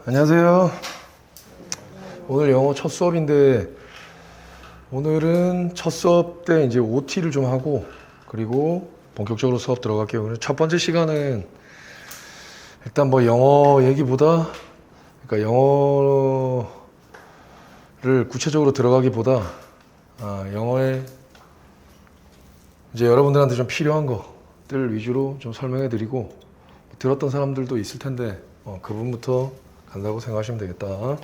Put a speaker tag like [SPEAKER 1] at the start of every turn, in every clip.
[SPEAKER 1] 안녕하세요. 오늘 영어 첫 수업인데 오늘은 첫 수업 때 이제 OT를 좀 하고 그리고 본격적으로 수업 들어갈게요. 오늘 첫 번째 시간은 일단 뭐 영어 얘기보다 그러니까 영어를 구체적으로 들어가기보다 영어에 이제 여러분들한테 좀 필요한 것들 위주로 좀 설명해 드리고 들었던 사람들도 있을 텐데 그 부분부터 간다고 생각하시면 되겠다.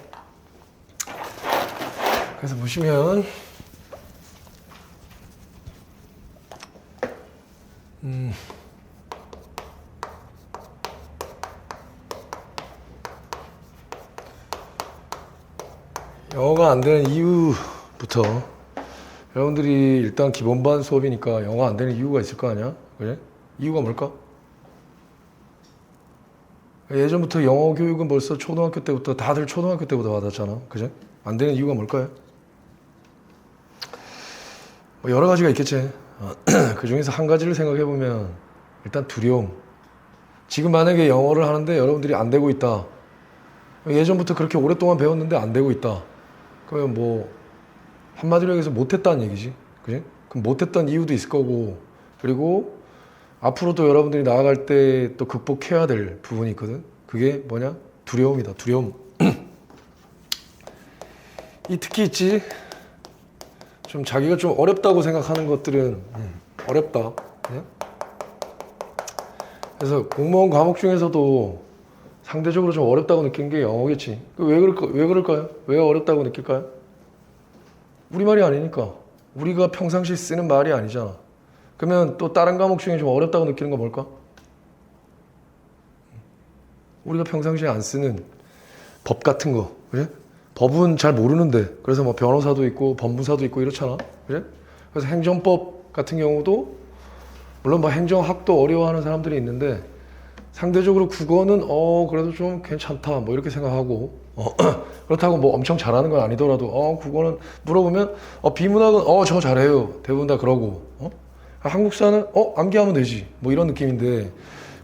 [SPEAKER 1] 그래서 보시면 영어가 안 되는 이유부터 여러분들이 일단 기본반 수업이니까 영어 안 되는 이유가 있을 거 아니야? 그래? 이유가 뭘까? 예전부터 영어 교육은 벌써 초등학교 때부터 다들 초등학교 때부터 받았잖아. 그제? 안 되는 이유가 뭘까요? 뭐 여러 가지가 있겠지. 그 중에서 한 가지를 생각해 보면 일단 두려움. 지금 만약에 영어를 하는데 여러분들이 안 되고 있다. 예전부터 그렇게 오랫동안 배웠는데 안 되고 있다. 그러면 뭐 한마디로 얘기해서 못했다는 얘기지. 그지? 그럼 못했던 이유도 있을 거고 그리고 앞으로도 여러분들이 나아갈 때 또 극복해야 될 부분이 있거든. 그게 뭐냐? 두려움이다. 두려움. 이 특히 있지. 좀 자기가 좀 어렵다고 생각하는 것들은 어렵다. 네? 그래서 공무원 과목 중에서도 상대적으로 좀 어렵다고 느낀 게 영어겠지. 왜 그럴까요? 왜 어렵다고 느낄까요? 우리말이 아니니까. 우리가 평상시 쓰는 말이 아니잖아. 그러면 또 다른 과목 중에 좀 어렵다고 느끼는 거 뭘까? 우리가 평상시에 안 쓰는 법 같은 거, 그래? 법은 잘 모르는데, 그래서 뭐 변호사도 있고 법무사도 있고 이렇잖아, 그래? 그래서 행정법 같은 경우도 물론 뭐 행정학도 어려워하는 사람들이 있는데 상대적으로 국어는 그래도 좀 괜찮다 뭐 이렇게 생각하고 그렇다고 뭐 엄청 잘하는 건 아니더라도 국어는 물어보면 비문학은 저 잘해요 대부분 다 그러고 한국사는 암기하면 되지 뭐 이런 느낌인데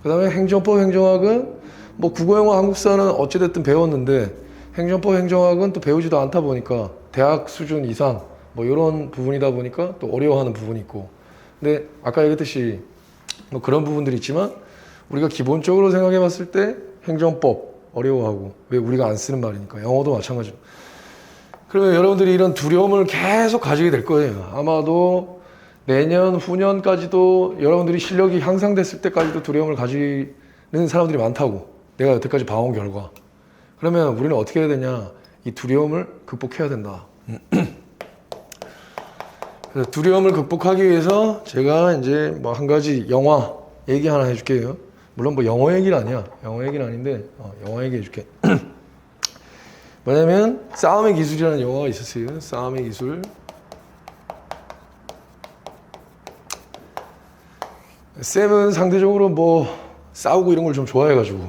[SPEAKER 1] 그 다음에 행정법 행정학은 뭐 국어 영어 한국사는 어찌됐든 배웠는데 행정법 행정학은 또 배우지도 않다 보니까 대학 수준 이상 뭐 이런 부분이다 보니까 또 어려워하는 부분이 있고 근데 아까 얘기했듯이 뭐 그런 부분들이 있지만 우리가 기본적으로 생각해 봤을 때 행정법 어려워하고 왜 우리가 안 쓰는 말이니까 영어도 마찬가지로 그러면 여러분들이 이런 두려움을 계속 가지게 될 거예요. 아마도 내년 후년까지도 여러분들이 실력이 향상됐을 때까지도 두려움을 가지는 사람들이 많다고 내가 여태까지 봐온 결과 그러면 우리는 어떻게 해야 되냐 이 두려움을 극복해야 된다. 그래서 두려움을 극복하기 위해서 제가 이제 뭐 한 가지 영화 얘기 하나 해줄게요. 물론 뭐 영어 얘기는 아니야. 영어 얘기는 아닌데 영화 얘기 해줄게. 뭐냐면 싸움의 기술이라는 영화가 있었어요. 싸움의 기술. 쌤은 상대적으로 뭐 싸우고 이런 걸 좀 좋아해가지고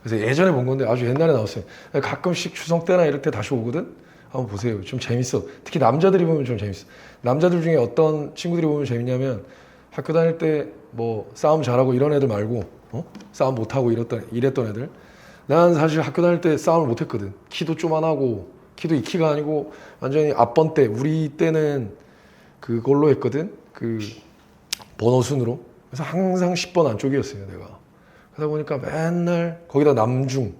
[SPEAKER 1] 그래서 예전에 본 건데 아주 옛날에 나왔어요. 가끔씩 추석 때나 이럴 때 다시 오거든. 한번 보세요. 좀 재밌어. 특히 남자들이 보면 좀 재밌어. 남자들 중에 어떤 친구들이 보면 재밌냐면 학교 다닐 때 뭐 싸움 잘하고 이런 애들 말고 싸움 못하고 이랬던 애들. 난 사실 학교 다닐 때 싸움을 못했거든. 키도 쪼만하고 키도 이 키가 아니고 완전히 앞번 때 우리 때는 그걸로 했거든. 그 번호 순으로. 그래서 항상 10번 안쪽이었어요 내가. 그러다 보니까 맨날 거기다 남중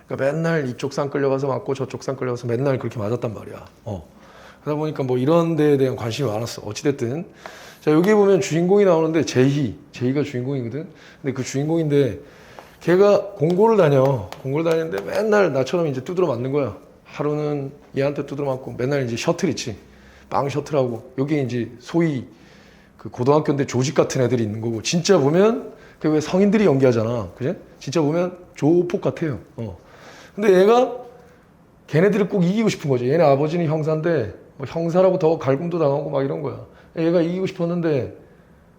[SPEAKER 1] 그러니까 맨날 이쪽 산 끌려가서 맞고 저쪽 산 끌려가서 맨날 그렇게 맞았단 말이야. 그러다 보니까 뭐 이런 데에 대한 관심이 많았어. 어찌됐든. 자, 여기 보면 주인공이 나오는데 제희가 주인공이거든. 근데 그 주인공인데 걔가 공고를 다니는데 맨날 나처럼 이제 두드러 맞는 거야. 하루는 얘한테 두드러 맞고 맨날 이제 셔틀 있지. 빵 셔틀하고 여기 이제 소위 그 고등학교인데 조직 같은 애들이 있는 거고 진짜 보면 그 왜 성인들이 연기하잖아. 그지? 진짜 보면 조폭 같아요. 근데 얘가 걔네들을 꼭 이기고 싶은 거지. 얘네 아버지는 형사인데 뭐 형사라고 더 갈굼도 당하고 막 이런 거야. 얘가 이기고 싶었는데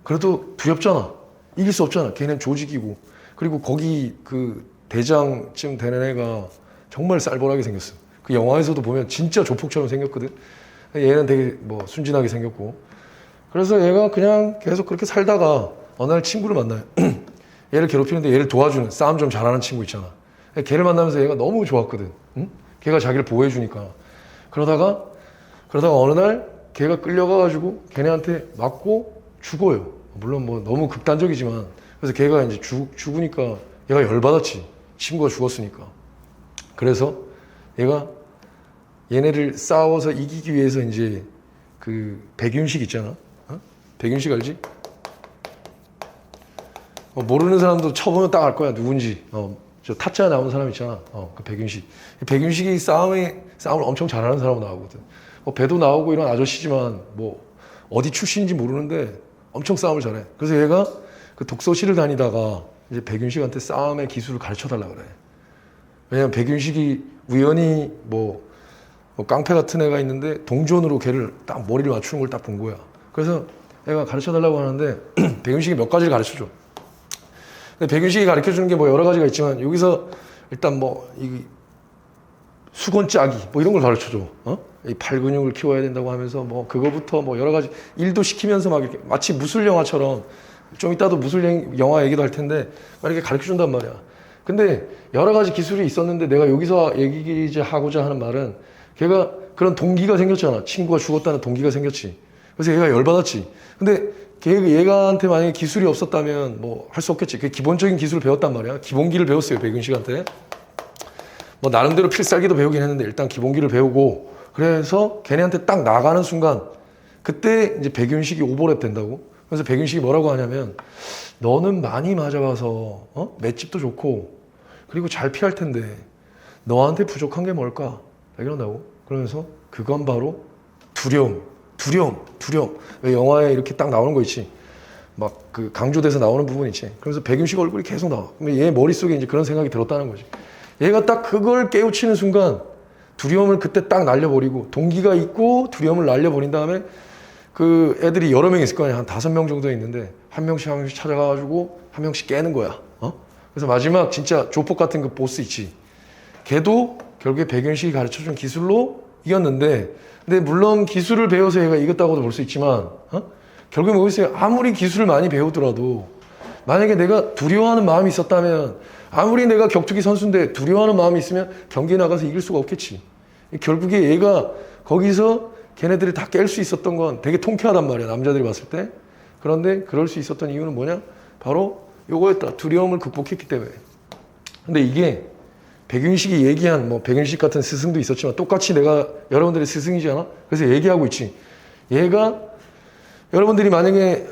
[SPEAKER 1] 그래도 두렵잖아. 이길 수 없잖아. 걔는 조직이고 그리고 거기 그 대장쯤 되는 애가 정말 쌀벌하게 생겼어. 그 영화에서도 보면 진짜 조폭처럼 생겼거든. 얘는 되게 뭐 순진하게 생겼고 그래서 얘가 그냥 계속 그렇게 살다가 어느 날 친구를 만나요. 얘를 괴롭히는데 얘를 도와주는 싸움 좀 잘하는 친구 있잖아. 걔를 만나면서 얘가 너무 좋았거든. 응? 걔가 자기를 보호해주니까. 그러다가 어느 날 걔가 끌려가가지고 걔네한테 맞고 죽어요. 물론 뭐 너무 극단적이지만. 그래서 걔가 이제 죽으니까 얘가 열받았지. 친구가 죽었으니까. 그래서 얘가 얘네를 싸워서 이기기 위해서 이제 그 백윤식 있잖아. 어? 백윤식 알지? 모르는 사람도 쳐보면 딱 알 거야. 누군지. 저 타짜에 나오는 사람 있잖아. 그 백윤식. 백윤식이 싸움을 엄청 잘하는 사람으로 나오거든. 배도 나오고 이런 아저씨지만 뭐 어디 출신인지 모르는데 엄청 싸움을 잘해. 그래서 얘가 그 독서실을 다니다가 이제 백윤식한테 싸움의 기술을 가르쳐 달라 그래. 왜냐면 백윤식이 우연히 뭐 깡패 같은 애가 있는데 동전으로 걔를 딱 머리를 맞추는 걸 딱 본 거야. 그래서 애가 가르쳐 달라고 하는데 백윤식이 몇 가지를 가르쳐 줘. 근데 백윤식이 가르쳐 주는 게 뭐 여러 가지가 있지만 여기서 일단 뭐 이 수건 짜기 뭐 이런 걸 가르쳐 줘. 이 팔 근육을 키워야 된다고 하면서 뭐 그거부터 뭐 여러 가지 일도 시키면서 막 이렇게 마치 무술 영화처럼 좀 이따도 무술 영화 얘기도 할 텐데 막 이렇게 가르쳐 준단 말이야. 근데 여러 가지 기술이 있었는데 내가 여기서 얘기하고자 하는 말은 걔가 그런 동기가 생겼잖아. 친구가 죽었다는 동기가 생겼지. 그래서 얘가 열받았지. 근데 얘가한테 만약에 기술이 없었다면 뭐 할 수 없겠지. 그 기본적인 기술을 배웠단 말이야. 기본기를 배웠어요. 백윤식한테. 뭐 나름대로 필살기도 배우긴 했는데 일단 기본기를 배우고 그래서 걔네한테 딱 나가는 순간 그때 이제 백윤식이 오버랩 된다고. 그래서 백윤식이 뭐라고 하냐면 너는 많이 맞아봐서 맷집도 좋고 그리고 잘 피할 텐데 너한테 부족한 게 뭘까? 이런다고. 그러면서 그건 바로 두려움. 왜 영화에 이렇게 딱 나오는 거 있지? 막 그 강조돼서 나오는 부분 있지. 그래서 백윤식 얼굴이 계속 나와. 근데 얘 머릿속에 이제 그런 생각이 들었다는 거지. 얘가 딱 그걸 깨우치는 순간 두려움을 그때 딱 날려버리고 동기가 있고 두려움을 날려버린 다음에 그 애들이 여러 명 있을 거 아니야. 한 5명 정도 있는데 한 명씩 찾아가가지고 한 명씩 깨는 거야. 그래서 마지막 진짜 조폭 같은 그 보스 있지. 걔도 결국에 백윤식이 가르쳐준 기술로 이겼는데 근데 물론 기술을 배워서 얘가 이겼다고도 볼 수 있지만 결국에 뭐겠어요? 아무리 기술을 많이 배우더라도 만약에 내가 두려워하는 마음이 있었다면 아무리 내가 격투기 선수인데 두려워하는 마음이 있으면 경기에 나가서 이길 수가 없겠지. 결국에 얘가 거기서 걔네들이 다 깰 수 있었던 건 되게 통쾌하단 말이야. 남자들이 봤을 때. 그런데 그럴 수 있었던 이유는 뭐냐? 바로 요거였다. 두려움을 극복했기 때문에. 근데 이게 백윤식이 얘기한 뭐 백윤식 같은 스승도 있었지만 똑같이 내가 여러분들의 스승이잖아. 그래서 얘기하고 있지. 얘가 여러분들이 만약에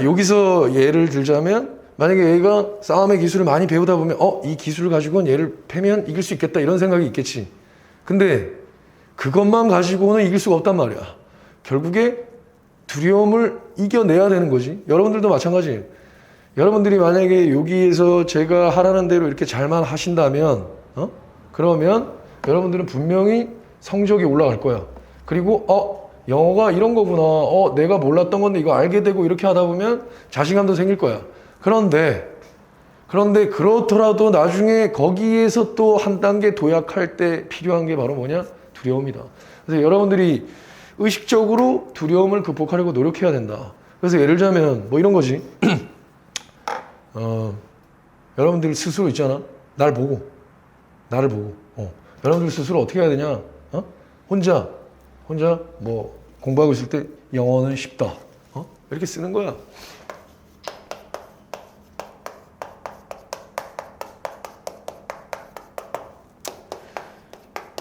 [SPEAKER 1] 여기서 예를 들자면 만약에 얘가 싸움의 기술을 많이 배우다 보면 이 기술을 가지고는 얘를 패면 이길 수 있겠다 이런 생각이 있겠지. 근데 그것만 가지고는 이길 수가 없단 말이야. 결국에 두려움을 이겨내야 되는 거지. 여러분들도 마찬가지예요. 여러분들이 만약에 여기에서 제가 하라는 대로 이렇게 잘만 하신다면 그러면 여러분들은 분명히 성적이 올라갈 거야. 그리고 영어가 이런 거구나. 내가 몰랐던 건데 이거 알게 되고 이렇게 하다 보면 자신감도 생길 거야. 그런데 그렇더라도 나중에 거기에서 또 한 단계 도약할 때 필요한 게 바로 뭐냐? 두려움이다. 그래서 여러분들이 의식적으로 두려움을 극복하려고 노력해야 된다. 그래서 예를 들자면 뭐 이런 거지. 여러분들 스스로 있잖아. 나를 보고. 여러분들 스스로 어떻게 해야 되냐? 혼자 뭐 공부하고 있을 때 영어는 쉽다. 이렇게 쓰는 거야.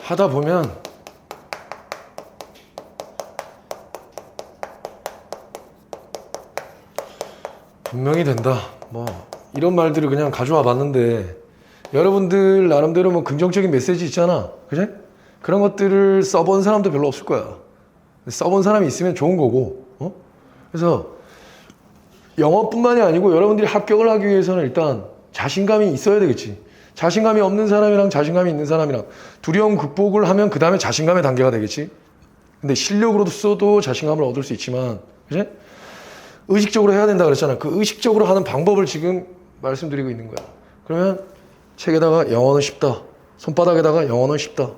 [SPEAKER 1] 하다 보면 분명히 된다. 뭐 이런 말들을 그냥 가져와 봤는데 여러분들 나름대로 뭐 긍정적인 메시지 있잖아. 그래? 그런 것들을 써본 사람도 별로 없을 거야. 써본 사람이 있으면 좋은 거고. 그래서 영어뿐만이 아니고 여러분들이 합격을 하기 위해서는 일단 자신감이 있어야 되겠지. 자신감이 없는 사람이랑 자신감이 있는 사람이랑 두려움 극복을 하면 그 다음에 자신감의 단계가 되겠지. 근데 실력으로도 써도 자신감을 얻을 수 있지만, 그지? 의식적으로 해야 된다 그랬잖아. 그 의식적으로 하는 방법을 지금 말씀드리고 있는 거야. 그러면 책에다가 영어는 쉽다. 손바닥에다가 영어는 쉽다.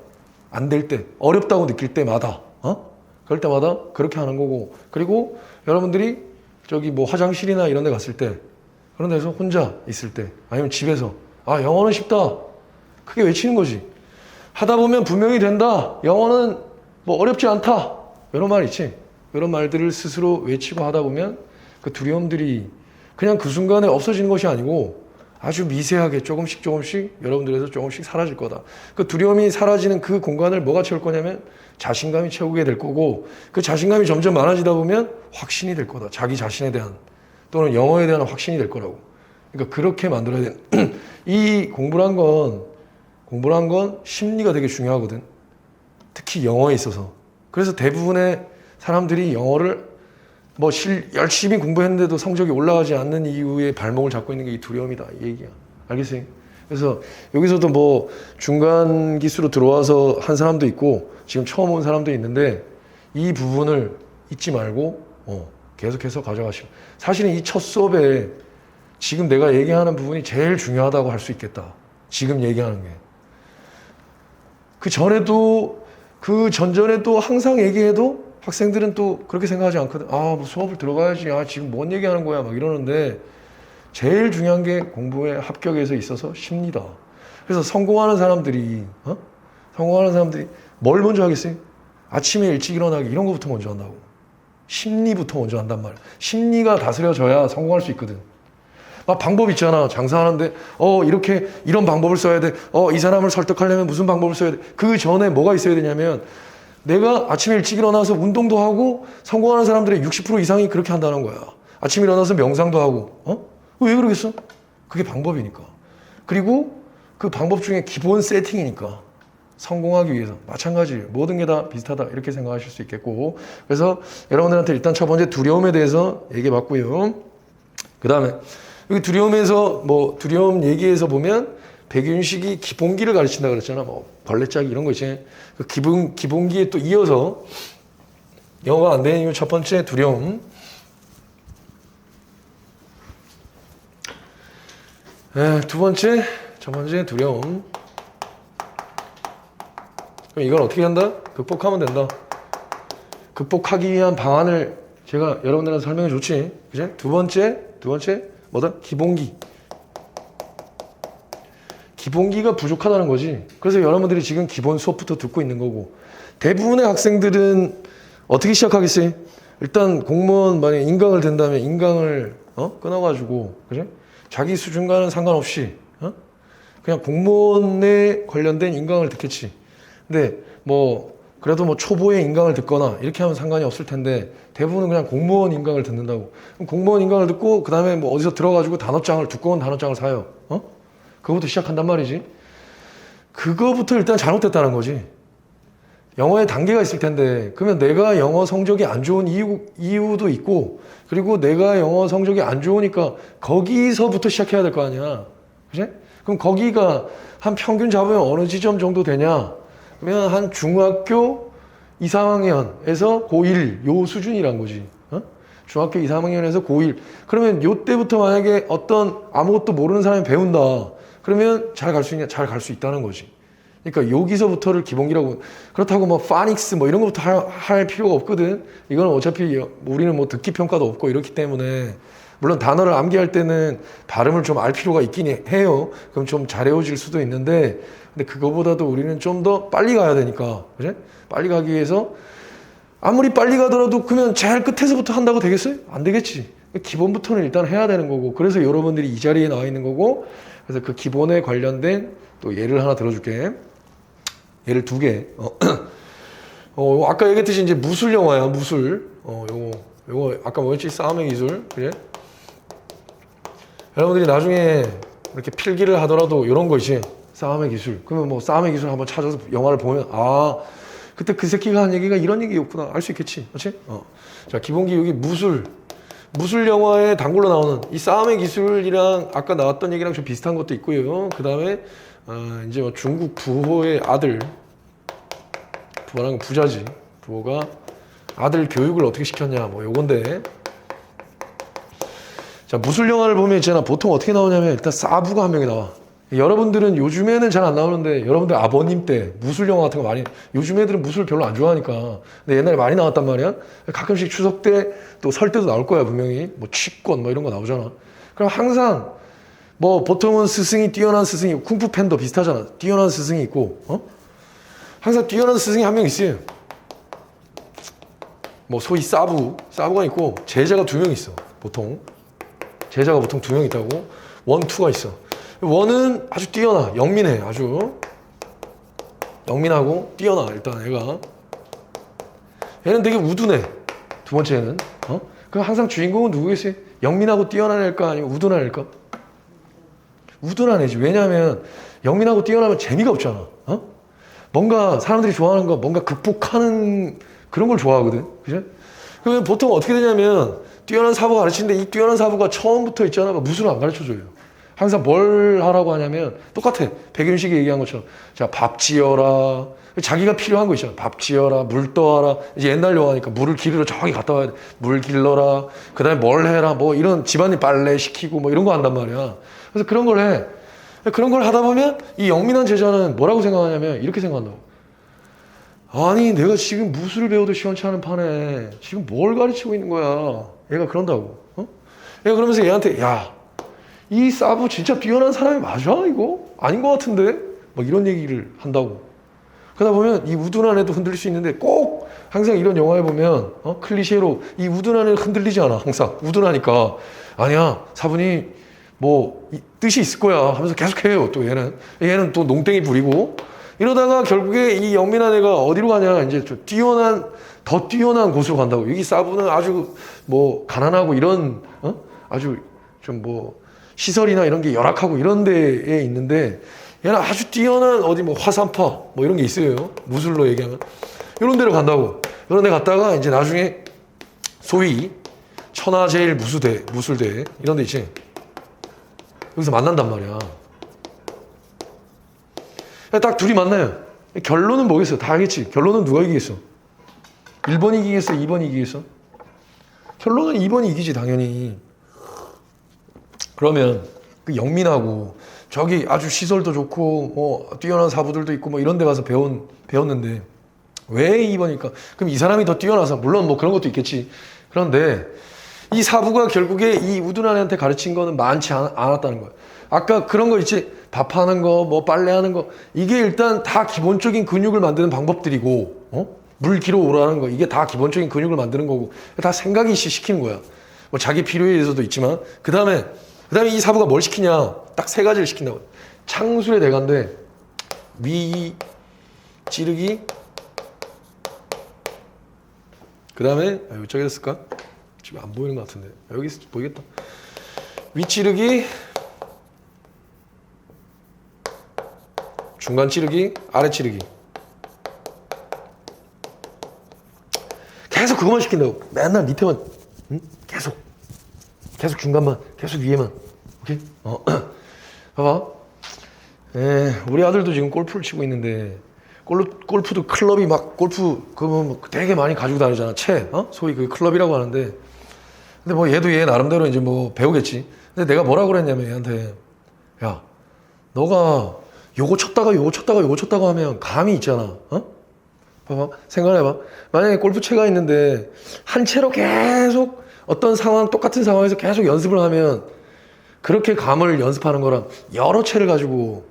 [SPEAKER 1] 안 될 때, 어렵다고 느낄 때마다, 그럴 때마다 그렇게 하는 거고. 그리고 여러분들이 저기 뭐 화장실이나 이런 데 갔을 때, 그런 데서 혼자 있을 때, 아니면 집에서, 영어는 쉽다. 크게 외치는 거지. 하다 보면 분명히 된다. 영어는 뭐 어렵지 않다. 이런 말 있지. 이런 말들을 스스로 외치고 하다 보면 그 두려움들이 그냥 그 순간에 없어지는 것이 아니고 아주 미세하게 조금씩 여러분들에서 조금씩 사라질 거다. 그 두려움이 사라지는 그 공간을 뭐가 채울 거냐면 자신감이 채우게 될 거고, 그 자신감이 점점 많아지다 보면 확신이 될 거다. 자기 자신에 대한 또는 영어에 대한 확신이 될 거라고. 그러니까 그렇게 만들어야 돼. 이 공부란 건 심리가 되게 중요하거든. 특히 영어에 있어서. 그래서 대부분의 사람들이 영어를 뭐 열심히 공부했는데도 성적이 올라가지 않는 이유에 발목을 잡고 있는 게 이 두려움이다. 이 얘기야. 알겠어요? 그래서 여기서도 뭐 중간 기수로 들어와서 한 사람도 있고 지금 처음 온 사람도 있는데 이 부분을 잊지 말고 계속해서 가져가시고, 사실은 이 첫 수업에 지금 내가 얘기하는 부분이 제일 중요하다고 할 수 있겠다. 지금 얘기하는 게. 그 전전에도 항상 얘기해도 학생들은 또 그렇게 생각하지 않거든. 뭐 수업을 들어가야지. 지금 뭔 얘기하는 거야. 막 이러는데 제일 중요한 게 공부의 합격에서 있어서 심리다. 그래서 성공하는 사람들이 뭘 먼저 하겠어요? 아침에 일찍 일어나기 이런 거부터 먼저 한다고. 심리부터 먼저 한단 말이야. 심리가 다스려져야 성공할 수 있거든. 막 방법 있잖아. 장사하는데 이런 방법을 써야 돼. 이 사람을 설득하려면 무슨 방법을 써야 돼. 그 전에 뭐가 있어야 되냐면 내가 아침에 일찍 일어나서 운동도 하고, 성공하는 사람들의 60% 이상이 그렇게 한다는 거야. 아침에 일어나서 명상도 하고. 왜 그러겠어? 그게 방법이니까. 그리고 그 방법 중에 기본 세팅이니까. 성공하기 위해서 마찬가지예요. 모든 게 다 비슷하다 이렇게 생각하실 수 있겠고, 그래서 여러분들한테 일단 첫 번째 두려움에 대해서 얘기해 봤고요. 그 다음에 여기 두려움에서 두려움 얘기에서 보면 백윤식이 기본기를 가르친다 그랬잖아. 벌레짜기 이런 거 있지. 그 기본기에 또 이어서 영어가 안 되는 이유 첫 번째 두려움. 첫 번째 두려움. 그럼 이건 어떻게 한다? 극복하면 된다. 극복하기 위한 방안을 제가 여러분들한테 설명해 줬지. 그치? 두 번째 뭐다? 기본기가 부족하다는 거지. 그래서 여러분들이 지금 기본 수업부터 듣고 있는 거고, 대부분의 학생들은 어떻게 시작하겠어요? 일단 공무원 만약에 인강을 된다면 인강을 끊어가지고, 그래? 자기 수준과는 상관없이 그냥 공무원에 관련된 인강을 듣겠지. 근데 그래도 초보의 인강을 듣거나 이렇게 하면 상관이 없을 텐데 대부분은 그냥 공무원 인강을 듣는다고. 그럼 공무원 인강을 듣고 그 다음에 어디서 들어가지고 두꺼운 단어장을 사요. 그거부터 시작한단 말이지. 그거부터 일단 잘못됐다는 거지. 영어에 단계가 있을 텐데, 그러면 내가 영어 성적이 안 좋은 이유도 있고, 그리고 내가 영어 성적이 안 좋으니까 거기서부터 시작해야 될 거 아니야. 그치? 그럼 거기가 한 평균 잡으면 어느 지점 정도 되냐? 그러면 한 중학교 2, 3학년에서 고1 요 수준이란 거지. 중학교 2, 3학년에서 고1. 그러면 요때부터 만약에 어떤 아무것도 모르는 사람이 배운다. 그러면 잘 갈 수 있냐? 잘 갈 수 있다는 거지. 그러니까 여기서부터를 기본기라고. 그렇다고 파닉스 이런 것부터 할 필요가 없거든. 이건 어차피 우리는 듣기 평가도 없고 이렇기 때문에, 물론 단어를 암기할 때는 발음을 좀 알 필요가 있긴 해요. 그럼 좀 잘 외워질 수도 있는데, 근데 그거보다도 우리는 좀 더 빨리 가야 되니까, 그래? 빨리 가기 위해서 아무리 빨리 가더라도 그러면 제일 끝에서부터 한다고 되겠어요? 안 되겠지. 기본부터는 일단 해야 되는 거고, 그래서 여러분들이 이 자리에 나와 있는 거고, 그래서 그 기본에 관련된 또 예를 하나 들어줄게. 예를 두 개. 아까 얘기했듯이 이제 무술 영화야, 무술. 요거 아까 뭐였지? 싸움의 기술. 그래? 여러분들이 나중에 이렇게 필기를 하더라도 이런 거 있지. 싸움의 기술. 그러면 싸움의 기술 한번 찾아서 영화를 보면, 그때 그 새끼가 한 얘기가 이런 얘기였구나. 알 수 있겠지. 그렇지? 자, 기본기 여기 무술 영화의 단골로 나오는 이 싸움의 기술이랑 아까 나왔던 얘기랑 좀 비슷한 것도 있고요. 그 다음에 이제 중국 부호의 아들, 부호랑 부자지. 부호가 아들 교육을 어떻게 시켰냐, 요건데. 자, 무술 영화를 보면 있잖아. 보통 어떻게 나오냐면 일단 사부가 한 명이 나와. 여러분들은 요즘에는 잘 안 나오는데 여러분들 아버님 때 무술 영화 같은 거 많이, 요즘 애들은 무술 별로 안 좋아하니까. 근데 옛날에 많이 나왔단 말이야. 가끔씩 추석 때 또 설 때도 나올 거야 분명히. 취권 이런 거 나오잖아. 그럼 항상 뭐 보통은 스승이 뛰어난 스승이 쿵푸 팬도 비슷하잖아. 뛰어난 스승이 있고 항상 뛰어난 스승이 한 명 있어요. 뭐 소위 사부가 있고 제자가 2명 있어. 보통 제자가 보통 2명 있다고. 원, 투가 있어. 원은 아주 뛰어나, 영민해. 아주 영민하고 뛰어나. 일단 얘는 되게 우둔해. 2번째는 그럼 항상 주인공은 누구겠어요? 영민하고 뛰어난 애일까 아니면 우둔한 애일까? 우둔한 애지. 왜냐하면 영민하고 뛰어나면 재미가 없잖아. 뭔가 사람들이 좋아하는 거 뭔가 극복하는 그런 걸 좋아하거든. 그죠? 그러면 보통 어떻게 되냐면 뛰어난 사부가 가르치는데 이 뛰어난 사부가 처음부터 있잖아. 무술을 안 가르쳐줘요. 항상 뭘 하라고 하냐면 똑같아. 백윤식이 얘기한 것처럼 자, 밥 지어라. 자기가 필요한 거 있잖아. 밥 지어라, 물 떠와라. 이제 옛날 영화니까 물을 기르러 저기 갔다 와야 돼. 물 길러라. 그 다음에 뭘 해라. 뭐 이런 집안일 빨래 시키고 뭐 이런 거 한단 말이야. 그래서 그런 걸 해. 그런 걸 하다 보면 이 영민한 제자는 뭐라고 생각하냐면 이렇게 생각한다고. 아니 내가 지금 무술을 배워도 시원치 않은 판에 지금 뭘 가르치고 있는 거야. 얘가 그런다고. 얘가 그러면서 얘한테 야, 이 사부 진짜 뛰어난 사람이 맞아 이거? 아닌 것 같은데? 막 이런 얘기를 한다고. 그러다 보면 이 우둔한 애도 흔들릴 수 있는데 꼭 항상 이런 영화에 보면 클리셰로 이 우둔한 애는 흔들리지 않아. 항상 우둔하니까 아니야 사부님 뭐 뜻이 있을 거야 하면서 계속해요. 또 얘는 또 농땡이 부리고 이러다가 결국에 이 영민한 애가 어디로 가냐 이제 좀 더 뛰어난 곳으로 간다고. 여기 사부는 아주 뭐 가난하고 이런 아주 좀 뭐 시설이나 이런 게 열악하고 이런 데에 있는데 얘는 아주 뛰어난 어디 뭐 화산파 뭐 이런 게 있어요. 무술로 얘기하면 이런 데로 간다고. 이런 데 갔다가 이제 나중에 소위 천하제일 무술대 이런 데 있지. 여기서 만난단 말이야. 딱 둘이 만나요. 결론은 뭐겠어? 다 알겠지? 결론은 누가 이기겠어? 1번 이기겠어? 2번 이기겠어? 결론은 2번이 이기지 당연히. 그러면 그 영민하고 저기 아주 시설도 좋고 뭐 뛰어난 사부들도 있고 뭐 이런 데 가서 배웠는데 왜 2번일까? 그럼 이 사람이 더 뛰어나서 물론 뭐 그런 것도 있겠지. 그런데 이 사부가 결국에 이 우둔한 애한테 가르친 거는 많지 않았다는 거야. 아까 그런 거 있지. 밥하는 거, 뭐 빨래하는 거 이게 일단 다 기본적인 근육을 만드는 방법들이고 물 길어 오라는 거 이게 다 기본적인 근육을 만드는 거고 다 생각이 시키는 거야. 뭐 자기 필요에 의해서도 있지만 그 다음에 이 사부가 뭘 시키냐 딱 3가지를 시킨다고. 창술의 대가인데 위 찌르기 그 다음에 이쪽에 했을까? 지금 안 보이는 것 같은데 여기 보이겠다. 위 찌르기 중간 찌르기 아래 찌르기 계속 그것만 시킨다고. 맨날 밑에만 계속 중간만 계속 위에만. 오케이? 봐봐. 우리 아들도 지금 골프를 치고 있는데 골프도 클럽이 막 골프 그러면 되게 많이 가지고 다니잖아. 소위 그 클럽이라고 하는데 근데 뭐 얘도 얘 나름대로 이제 뭐 배우겠지. 근데 내가 뭐라고 그랬냐면 얘한테 야 너가 요거 쳤다가 하면 감이 있잖아. 봐봐. 생각해봐. 만약에 골프채가 있는데 한 채로 계속 어떤 상황 똑같은 상황에서 계속 연습을 하면 그렇게 감을 연습하는 거랑 여러 채를 가지고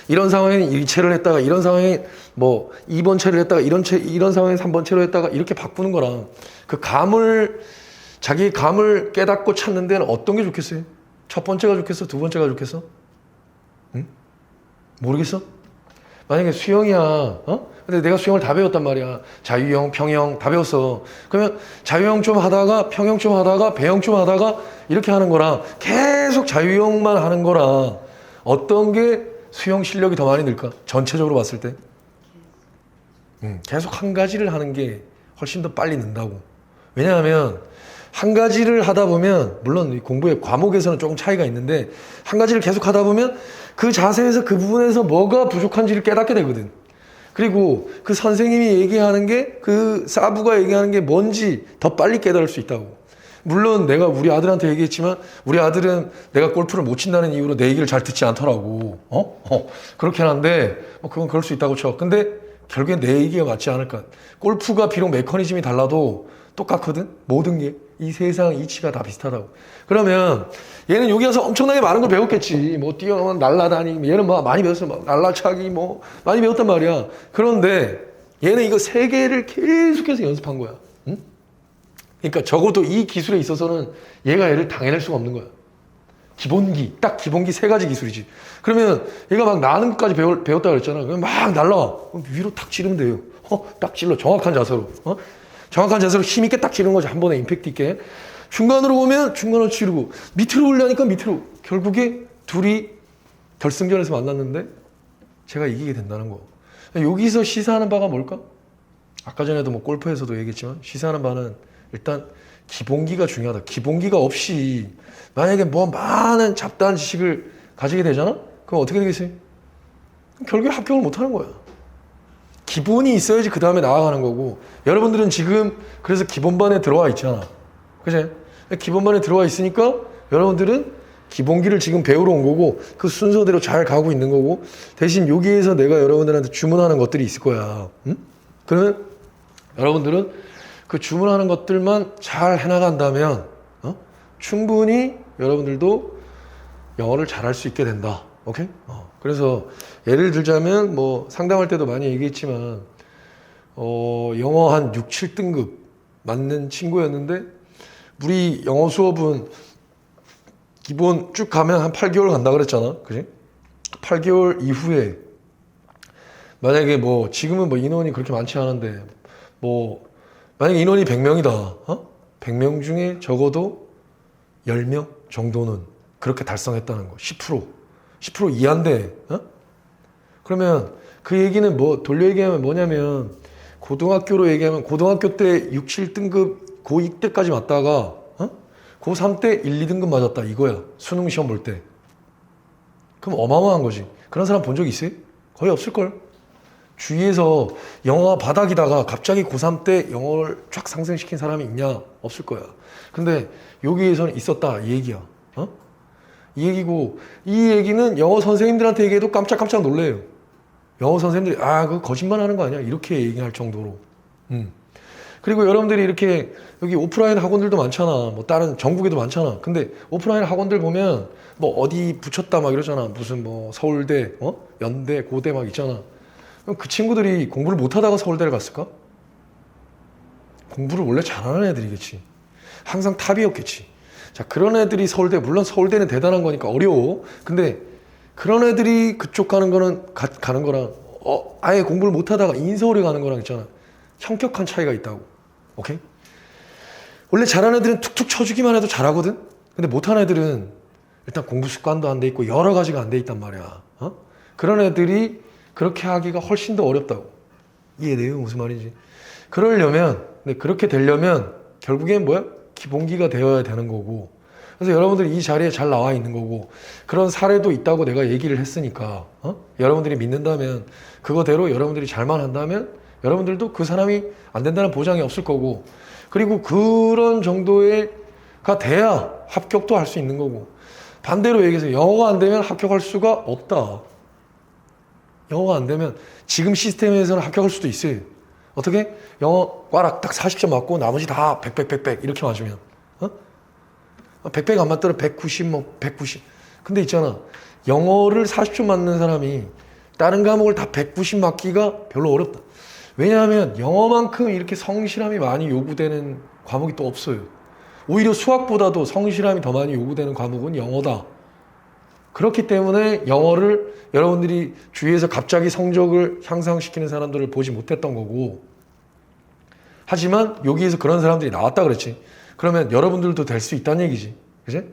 [SPEAKER 1] 이런 상황에는 1채를 했다가 이런 상황에 뭐 2번 채를 했다가 이런 상황에 3번 채로 했다가 이렇게 바꾸는 거랑 그 자기 감을 깨닫고 찾는 데는 어떤 게 좋겠어요? 첫 번째가 좋겠어? 두 번째가 좋겠어? 응? 모르겠어? 만약에 수영이야, 근데 내가 수영을 다 배웠단 말이야. 자유형, 평형 다 배웠어. 그러면 자유형 좀 하다가 평형 좀 하다가 배형 좀 하다가 이렇게 하는 거랑 계속 자유형만 하는 거랑 어떤 게 수영 실력이 더 많이 늘까? 전체적으로 봤을 때. 계속 한 가지를 하는 게 훨씬 더 빨리 는다고. 왜냐하면 한 가지를 하다 보면 물론 공부의 과목에서는 조금 차이가 있는데 한 가지를 계속 하다 보면 그 자세에서 그 부분에서 뭐가 부족한지를 깨닫게 되거든. 그리고 그 선생님이 얘기하는 게 그 사부가 얘기하는 게 뭔지 더 빨리 깨달을 수 있다고. 물론 내가 우리 아들한테 얘기했지만 우리 아들은 내가 골프를 못 친다는 이유로 내 얘기를 잘 듣지 않더라고. 그렇긴 한데 그건 그럴 수 있다고 쳐. 근데 결국엔 내 얘기가 맞지 않을까. 골프가 비록 메커니즘이 달라도 똑같거든 모든 게. 이 세상 이치가 다 비슷하다고. 그러면 얘는 여기 와서 엄청나게 많은 걸 배웠겠지. 뭐 뛰어나면 날라다니고 얘는 뭐 많이 배웠어. 막 날라차기 뭐 많이 배웠단 말이야. 그런데 얘는 이거 세 개를 계속해서 연습한 거야. 응? 그러니까 적어도 이 기술에 있어서는 얘가 얘를 당해낼 수가 없는 거야. 기본기, 딱 기본기 세 가지 기술이지. 그러면 얘가 막 나는 것까지 배웠다 그랬잖아. 그럼 막 날라와. 위로 탁 찌르면 돼요. 딱 찔러. 정확한 자세로. 정확한 자세로 힘있게 딱 찌르는 거지. 한 번에 임팩트 있게. 중간으로 오면 중간으로 찌르고, 밑으로 올려니까 밑으로. 결국에 둘이 결승전에서 만났는데 제가 이기게 된다는 거. 여기서 시사하는 바가 뭘까? 아까 전에도 뭐 골프에서도 얘기했지만 시사하는 바는 일단 기본기가 중요하다. 기본기가 없이 만약에 뭐 많은 잡다한 지식을 가지게 되잖아? 그럼 어떻게 되겠어요? 결국에 합격을 못 하는 거야. 기본이 있어야지 그 다음에 나아가는 거고, 여러분들은 지금 그래서 기본반에 들어와 있잖아. 그치? 기본반에 들어와 있으니까 여러분들은 기본기를 지금 배우러 온 거고 그 순서대로 잘 가고 있는 거고, 대신 여기에서 내가 여러분들한테 주문하는 것들이 있을 거야. 응? 그러면 여러분들은 그 주문하는 것들만 잘 해나간다면 충분히 여러분들도 영어를 잘할 수 있게 된다. 오케이? 그래서 예를 들자면 뭐 상담할 때도 많이 얘기했지만 영어 한 6, 7등급 맞는 친구였는데 우리 영어 수업은 기본 쭉 가면 한 8개월 간다 그랬잖아. 그지? 8개월 이후에 만약에 뭐 지금은 뭐 인원이 그렇게 많지 않은데 뭐 만약에 인원이 100명이다. 100명 중에 적어도 10명 정도는 그렇게 달성했다는 거. 10% 이하인데. 그러면 그 얘기는 뭐 돌려 얘기하면 뭐냐면 고등학교로 얘기하면 고등학교 때 6, 7등급 고2 때까지 맞다가 고3 때 1, 2등급 맞았다 이거야. 수능 시험 볼 때. 그럼 어마어마한 거지. 그런 사람 본 적 있어요? 거의 없을걸. 주위에서 영어가 바닥이다가 갑자기 고3 때 영어를 쫙 상승시킨 사람이 있냐? 없을 거야. 근데 여기에서는 있었다 이 얘기야. 이 얘기고, 이 얘기는 영어 선생님들한테 얘기해도 깜짝깜짝 놀래요. 영어 선생님들이 그거 거짓말 하는 거 아니야? 이렇게 얘기할 정도로. 그리고 여러분들이 이렇게 여기 오프라인 학원들도 많잖아. 뭐 다른 전국에도 많잖아. 근데 오프라인 학원들 보면 뭐 어디 붙였다 막 이러잖아. 무슨 뭐 서울대, 연대, 고대 막 있잖아. 그럼 그 친구들이 공부를 못하다가 서울대를 갔을까? 공부를 원래 잘하는 애들이겠지. 항상 탑이었겠지. 자, 그런 애들이 서울대, 물론 서울대는 대단한 거니까 어려워. 근데 그런 애들이 그쪽 가는 거는 가는 거랑 아예 공부를 못하다가 인서울에 가는 거랑 있잖아. 현격한 차이가 있다고. 오케이? 원래 잘하는 애들은 툭툭 쳐주기만 해도 잘하거든? 근데 못하는 애들은 일단 공부 습관도 안 돼 있고 여러 가지가 안 돼 있단 말이야. 그런 애들이 그렇게 하기가 훨씬 더 어렵다고. 이해돼요? 무슨 말인지. 근데 그렇게 되려면 결국엔 뭐야? 기본기가 되어야 되는 거고. 그래서 여러분들이 이 자리에 잘 나와 있는 거고, 그런 사례도 있다고 내가 얘기를 했으니까, 여러분들이 믿는다면, 그거대로 여러분들이 잘만 한다면, 여러분들도 그 사람이 안 된다는 보장이 없을 거고, 그리고 그런 정도가 돼야 합격도 할 수 있는 거고, 반대로 얘기해서 영어가 안 되면 합격할 수가 없다. 영어가 안 되면 지금 시스템에서는 합격할 수도 있어요. 어떻게? 영어 꽈락 딱 40점 맞고 나머지 다 100 이렇게 맞으면 100 안 맞더라도 190 190. 근데 있잖아, 영어를 40점 맞는 사람이 다른 과목을 다 190 맞기가 별로 어렵다. 왜냐하면 영어만큼 이렇게 성실함이 많이 요구되는 과목이 또 없어요. 오히려 수학보다도 성실함이 더 많이 요구되는 과목은 영어다. 그렇기 때문에 영어를 여러분들이 주위에서 갑자기 성적을 향상시키는 사람들을 보지 못했던 거고, 하지만 여기에서 그런 사람들이 나왔다 그랬지. 그러면 여러분들도 될 수 있다는 얘기지. 그치?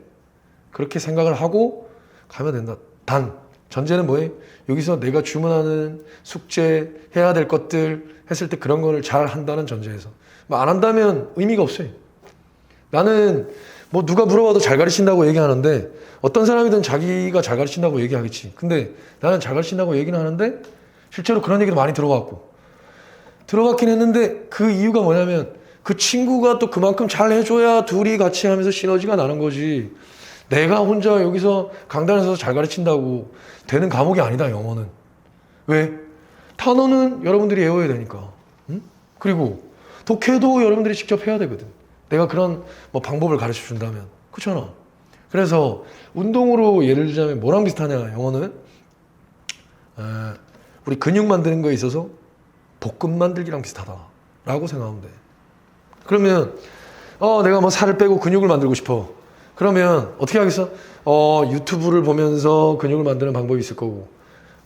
[SPEAKER 1] 그렇게 생각을 하고 가면 된다. 단, 전제는 뭐예요? 여기서 내가 주문하는 숙제, 해야 될 것들 했을 때 그런 거를 잘 한다는 전제에서. 뭐 안 한다면 의미가 없어요. 나는 뭐 누가 물어봐도 잘 가르친다고 얘기하는데, 어떤 사람이든 자기가 잘 가르친다고 얘기하겠지. 근데 나는 잘 가르친다고 얘기는 하는데 실제로 그런 얘기도 많이 들어봤긴 했는데, 그 이유가 뭐냐면 그 친구가 또 그만큼 잘 해줘야 둘이 같이 하면서 시너지가 나는 거지. 내가 혼자 여기서 강단에서 잘 가르친다고 되는 과목이 아니다, 영어는. 왜? 단어는 여러분들이 외워야 되니까. 응? 그리고 독해도 여러분들이 직접 해야 되거든. 내가 그런 뭐 방법을 가르쳐 준다면. 그렇잖아. 그래서 운동으로 예를 들자면 뭐랑 비슷하냐, 영어는? 우리 근육 만드는 거에 있어서 복근 만들기랑 비슷하다라고 생각하면 돼. 그러면 내가 뭐 살을 빼고 근육을 만들고 싶어. 그러면 어떻게 하겠어? 유튜브를 보면서 근육을 만드는 방법이 있을 거고,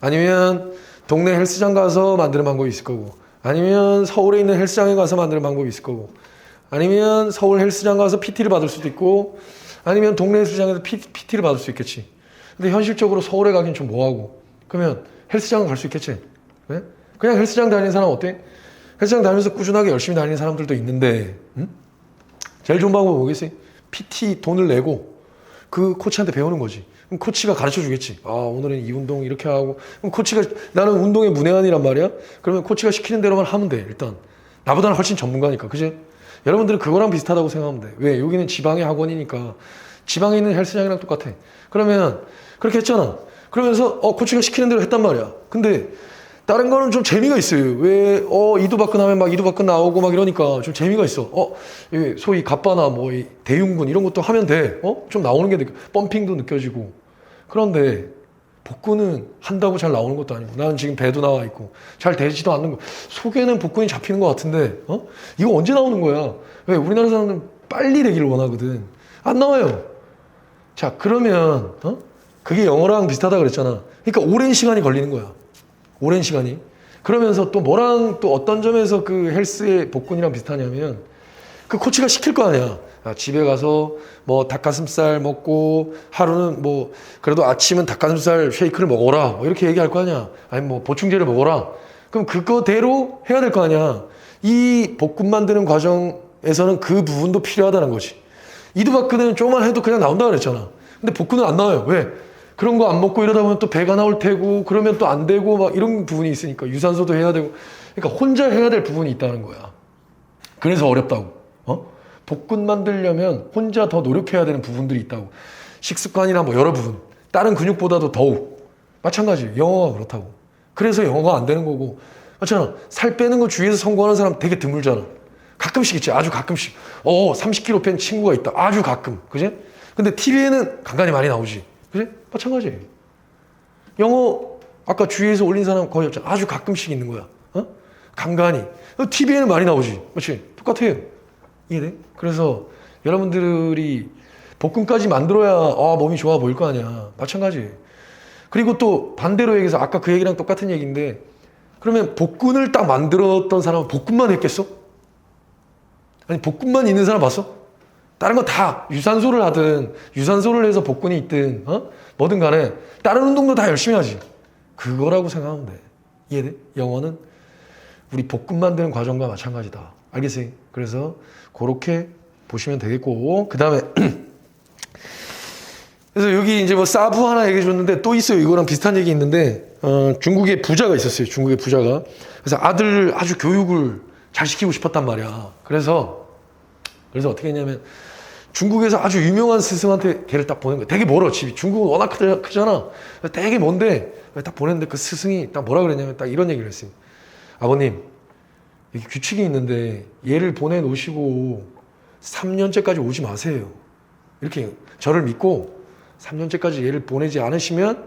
[SPEAKER 1] 아니면 동네 헬스장 가서 만드는 방법이 있을 거고, 아니면 서울에 있는 헬스장에 가서 만드는 방법이 있을 거고, 아니면 서울 헬스장 가서 PT를 받을 수도 있고, 아니면 동네 헬스장에서 PT를 받을 수 있겠지. 근데 현실적으로 서울에 가긴 좀 뭐하고, 그러면 헬스장은 갈 수 있겠지. 네? 그냥 헬스장 다니는 사람 어때? 헬스장 다니면서 꾸준하게 열심히 다니는 사람들도 있는데, 응? 제일 좋은 방법은 뭐겠어요? PT 돈을 내고 그 코치한테 배우는 거지. 그럼 코치가 가르쳐 주겠지. 오늘은 이 운동 이렇게 하고. 그럼 코치가, 나는 운동의 문외한이란 말이야. 그러면 코치가 시키는 대로만 하면 돼. 일단 나보다는 훨씬 전문가니까. 그지? 여러분들은 그거랑 비슷하다고 생각하면 돼. 왜? 여기는 지방의 학원이니까 지방에 있는 헬스장이랑 똑같아. 그러면 그렇게 했잖아. 그러면서 코치가 시키는 대로 했단 말이야. 근데 다른 거는 좀 재미가 있어요. 왜? 이두박근 하면 막 이두박근 나오고 막 이러니까 좀 재미가 있어. 소위 갑바나 뭐 대흉근 이런 것도 하면 돼. 좀 나오는 게 펌핑도 느껴지고. 그런데 복근은 한다고 잘 나오는 것도 아니고, 나는 지금 배도 나와 있고 잘 되지도 않는 거. 속에는 복근이 잡히는 것 같은데 이거 언제 나오는 거야? 왜? 우리나라 사람들은 빨리 되기를 원하거든. 안 나와요. 자, 그러면 그게 영어랑 비슷하다 그랬잖아. 그러니까 오랜 시간이 걸리는 거야. 오랜 시간이. 그러면서 또 뭐랑 또 어떤 점에서 그 헬스의 복근이랑 비슷하냐면, 그 코치가 시킬 거 아니야. 집에 가서 뭐 닭가슴살 먹고, 하루는 뭐 그래도 아침은 닭가슴살 쉐이크를 먹어라, 뭐 이렇게 얘기할 거 아니야. 아니 뭐 보충제를 먹어라. 그럼 그거대로 해야 될 거 아니야. 이 복근 만드는 과정에서는 그 부분도 필요하다는 거지. 이두박근은 조금만 해도 그냥 나온다 그랬잖아. 근데 복근은 안 나와요. 왜? 그런 거 안 먹고 이러다 보면 또 배가 나올 테고, 그러면 또 안 되고 막 이런 부분이 있으니까 유산소도 해야 되고. 그러니까 혼자 해야 될 부분이 있다는 거야. 그래서 어렵다고. 복근 만들려면 혼자 더 노력해야 되는 부분들이 있다고. 식습관이나 뭐 여러 부분. 다른 근육보다도 더욱. 마찬가지. 영어가 그렇다고. 그래서 영어가 안 되는 거고. 맞잖아. 살 빼는 거 주위에서 성공하는 사람 되게 드물잖아. 가끔씩 있지. 아주 가끔씩. 30kg 뺀 친구가 있다. 아주 가끔. 그지? 근데 TV에는 간간히 많이 나오지. 그지? 마찬가지. 영어 아까 주위에서 올린 사람 거의 없잖아. 아주 가끔씩 있는 거야. 간간히. TV에는 많이 나오지. 그렇지? 똑같아요. 이해돼? 그래서 여러분들이 복근까지 만들어야 몸이 좋아 보일 거 아니야. 마찬가지. 그리고 또 반대로 얘기해서 아까 그 얘기랑 똑같은 얘기인데, 그러면 복근을 딱 만들었던 사람은 복근만 했겠어? 아니 복근만 있는 사람 봤어? 다른 건 다 유산소를 하든 유산소를 해서 복근이 있든 뭐든 간에 다른 운동도 다 열심히 하지. 그거라고 생각하면 돼. 이해돼? 영어는 우리 복근 만드는 과정과 마찬가지다. 알겠어요? 그래서 그렇게 보시면 되겠고, 그 다음에 그래서 여기 이제 뭐 사부 하나 얘기해 줬는데 또 있어요. 이거랑 비슷한 얘기 있는데, 중국에 부자가 있었어요. 중국의 부자가. 그래서 아들을 아주 교육을 잘 시키고 싶었단 말이야. 그래서 어떻게 했냐면 중국에서 아주 유명한 스승한테 걔를 딱 보낸 거야. 되게 멀어, 집이. 중국은 워낙 크잖아. 되게 먼데 딱 보냈는데 그 스승이 딱 뭐라 그랬냐면 딱 이런 얘기를 했어요. 아버님, 이게 규칙이 있는데 얘를 보내놓으시고 3년째까지 오지 마세요. 이렇게 저를 믿고 3년째까지 얘를 보내지 않으시면,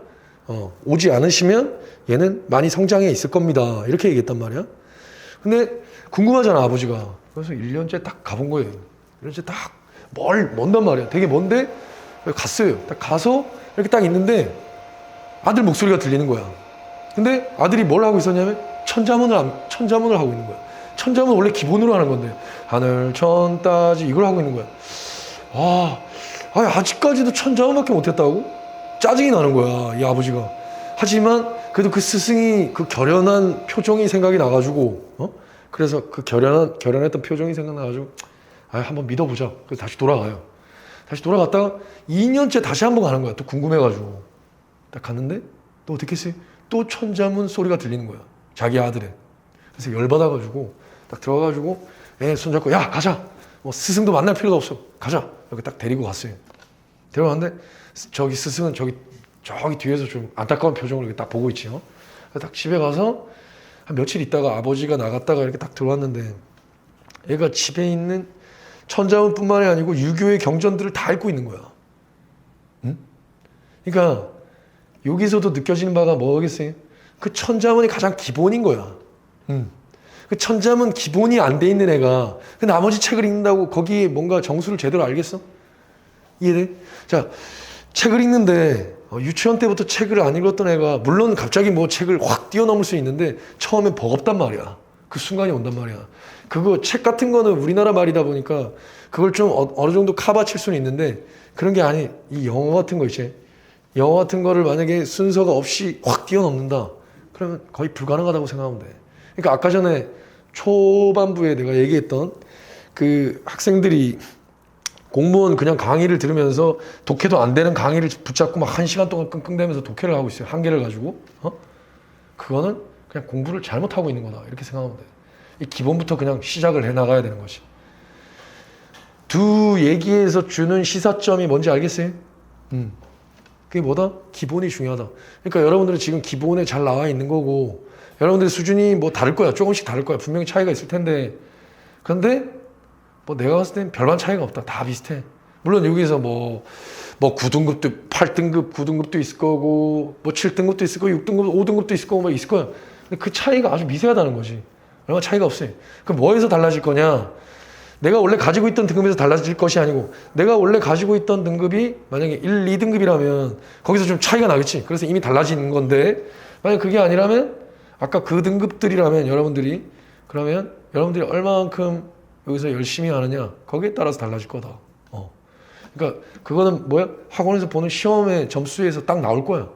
[SPEAKER 1] 오지 않으시면 얘는 많이 성장해 있을 겁니다. 이렇게 얘기했단 말이야. 근데 궁금하잖아, 아버지가. 그래서 1년째 딱 가본 거예요. 1년째 딱 먼단 말이야. 되게 먼데 갔어요. 딱 가서 이렇게 딱 있는데 아들 목소리가 들리는 거야. 근데 아들이 뭘 하고 있었냐면 천자문을 하고 있는 거야. 천자문 원래 기본으로 하는 건데 하늘 천 따지 이걸 하고 있는 거야. 아직까지도 천자문밖에 못했다고? 짜증이 나는 거야, 이 아버지가. 하지만 그래도 그 스승이 그 결연한 표정이 생각이 나가지고, 그래서 그 결연했던 표정이 생각나가지고, 한번 믿어보자. 그래서 다시 돌아가요. 다시 돌아갔다가 2년째 다시 한번 가는 거야. 또 궁금해가지고. 딱 갔는데 또 어떻게 했어요? 또 천자문 소리가 들리는 거야. 자기 아들의. 그래서 열받아가지고 딱 들어가가지고 애 손잡고, 야 가자. 뭐 스승도 만날 필요도 없어. 가자. 이렇게 딱 데리고 갔어요. 데려갔는데 저기 스승은 저기 뒤에서 좀 안타까운 표정으로 이렇게 딱 보고 있지요. 딱 집에 가서 한 며칠 있다가 아버지가 나갔다가 이렇게 딱 들어왔는데, 얘가 집에 있는 천자문뿐만이 아니고 유교의 경전들을 다 읽고 있는 거야. 응? 그러니까 여기서도 느껴지는 바가 뭐겠어요? 그 천자문이 가장 기본인 거야. 그 천자문 기본이 안 돼 있는 애가 그 나머지 책을 읽는다고 거기에 뭔가 정수를 제대로 알겠어? 이해돼? 자, 책을 읽는데 유치원 때부터 책을 안 읽었던 애가 물론 갑자기 뭐 책을 확 뛰어넘을 수 있는데 처음엔 버겁단 말이야. 그 순간이 온단 말이야. 그거 책 같은 거는 우리나라 말이다 보니까 그걸 좀 어느 정도 카바칠 수는 있는데 그런 게 아니. 이 영어 같은 거 있지. 영어 같은 거를 만약에 순서가 없이 확 뛰어넘는다. 그러면 거의 불가능하다고 생각하면 돼. 그러니까 아까 전에 초반부에 내가 얘기했던 그 학생들이 공무원 그냥 강의를 들으면서 독해도 안 되는 강의를 붙잡고 막 1시간 동안 끙끙대면서 독해를 하고 있어요. 한 개를 가지고. 그거는 그냥 공부를 잘못하고 있는 거다. 이렇게 생각하면 돼. 이 기본부터 그냥 시작을 해 나가야 되는 것이. 두 얘기에서 주는 시사점이 뭔지 알겠어요? 그게 뭐다? 기본이 중요하다. 그러니까 여러분들은 지금 기본에 잘 나와 있는 거고 여러분들의 수준이 뭐 다를 거야. 조금씩 다를 거야. 분명히 차이가 있을 텐데 그런데 뭐 내가 봤을 땐 별반 차이가 없다. 다 비슷해. 물론 여기서 뭐 9등급도 8등급 9등급도 있을 거고 뭐 7등급도 있을 거고 6등급 5등급도 있을 거고 뭐 있을 거야. 근데 그 차이가 아주 미세하다는 거지. 얼마 차이가 없어요. 그럼 뭐에서 달라질 거냐? 내가 원래 가지고 있던 등급에서 달라질 것이 아니고 내가 원래 가지고 있던 등급이 만약에 1, 2등급이라면 거기서 좀 차이가 나겠지. 그래서 이미 달라지는 건데 만약 그게 아니라면 아까 그 등급들이라면 여러분들이 그러면 여러분들이 얼마만큼 여기서 열심히 하느냐 거기에 따라서 달라질 거다. 그러니까 그거는 뭐야? 학원에서 보는 시험의 점수에서 딱 나올 거야.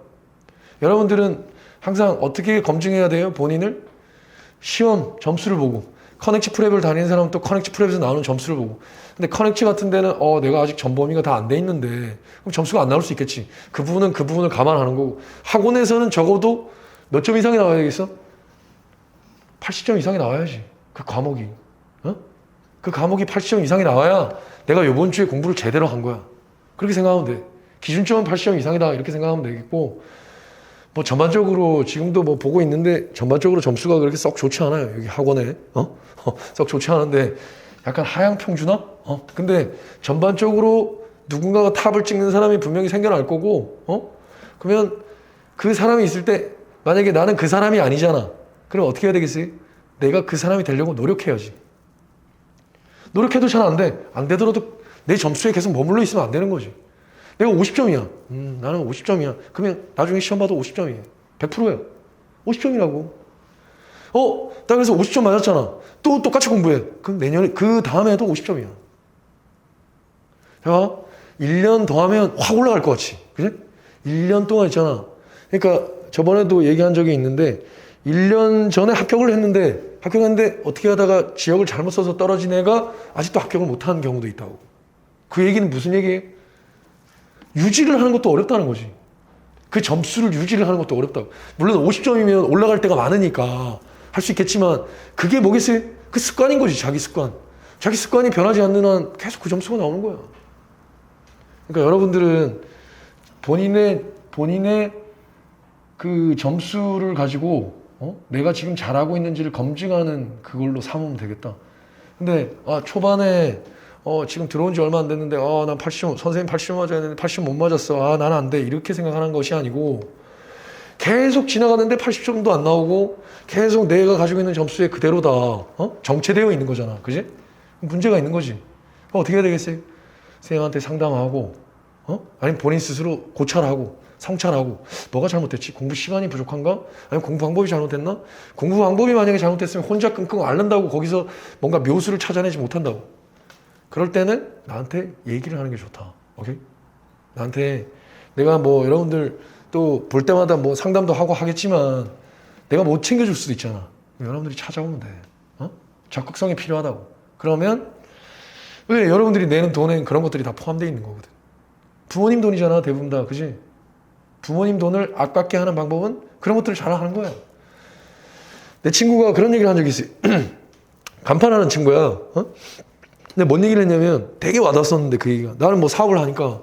[SPEAKER 1] 여러분들은 항상 어떻게 검증해야 돼요? 본인을? 시험 점수를 보고 커넥치 프랩을 다니는 사람은 또 커넥치 프랩에서 나오는 점수를 보고 근데 커넥치 같은 데는 내가 아직 전범위가 다 안 돼 있는데 그럼 점수가 안 나올 수 있겠지. 그 부분을 감안하는 거고 학원에서는 적어도 몇 점 이상이 나와야 되겠어? 80점 이상이 나와야지. 그 과목이. 그 과목이 80점 이상이 나와야 내가 이번 주에 공부를 제대로 한 거야. 그렇게 생각하면 돼. 기준점은 80점 이상이다. 이렇게 생각하면 되겠고 뭐 전반적으로 지금도 뭐 보고 있는데 전반적으로 점수가 그렇게 썩 좋지 않아요. 여기 학원에. 썩 좋지 않은데 약간 하향 평준화? 근데 전반적으로 누군가가 탑을 찍는 사람이 분명히 생겨날 거고 그러면 그 사람이 있을 때 만약에 나는 그 사람이 아니잖아. 그럼 어떻게 해야 되겠어요? 내가 그 사람이 되려고 노력해야지. 노력해도 잘 안 돼. 안 되더라도 내 점수에 계속 머물러 있으면 안 되는 거지. 내가 50점이야. 나는 50점이야. 그러면 나중에 시험 봐도 50점이에요. 100%야. 50점이라고. 나 그래서 50점 맞았잖아. 또 똑같이 공부해. 그럼 내년에, 그 다음에도 50점이야. 자, 1년 더 하면 확 올라갈 것 같지. 그지? 1년 동안 있잖아. 그러니까 저번에도 얘기한 적이 있는데, 1년 전에 합격했는데 어떻게 하다가 지역을 잘못 써서 떨어진 애가 아직도 합격을 못하는 경우도 있다고. 그 얘기는 무슨 얘기예요? 유지를 하는 것도 어렵다는 거지. 그 점수를 유지를 하는 것도 어렵다고. 물론 50점이면 올라갈 때가 많으니까 할 수 있겠지만 그게 뭐겠어요? 그 습관인 거지. 자기 습관. 자기 습관이 변하지 않는 한 계속 그 점수가 나오는 거야. 그러니까 여러분들은 본인의 그 점수를 가지고 내가 지금 잘하고 있는지를 검증하는 그걸로 삼으면 되겠다. 근데 초반에 지금 들어온 지 얼마 안 됐는데 난 80점 선생님 80점 맞아야 되는데 80점 못 맞았어. 나는 안 돼. 이렇게 생각하는 것이 아니고 계속 지나가는데 80점도 안 나오고 계속 내가 가지고 있는 점수에 그대로다. 정체되어 있는 거잖아. 그지? 문제가 있는 거지. 어떻게 해야 되겠어요? 선생님한테 상담하고 아니면 본인 스스로 고찰하고 성찰하고 뭐가 잘못됐지? 공부 시간이 부족한가? 아니면 공부 방법이 잘못됐나? 공부 방법이 만약에 잘못됐으면 혼자 끙끙 앓는다고 거기서 뭔가 묘수를 찾아내지 못한다고. 그럴 때는 나한테 얘기를 하는 게 좋다. 오케이? 나한테 내가 뭐 여러분들 또 볼 때마다 뭐 상담도 하고 하겠지만 내가 못 챙겨줄 수도 있잖아. 여러분들이 찾아오면 돼. 적극성이 필요하다고. 그러면 왜 여러분들이 내는 돈엔 그런 것들이 다 포함되어 있는 거거든. 부모님 돈이잖아. 대부분 다. 그지? 부모님 돈을 아깝게 하는 방법은 그런 것들을 잘 하는 거야. 내 친구가 그런 얘기를 한 적이 있어요. 간판하는 친구야. 근데 뭔 얘기를 했냐면 되게 와닿았었는데 그 얘기가. 나는 뭐 사업을 하니까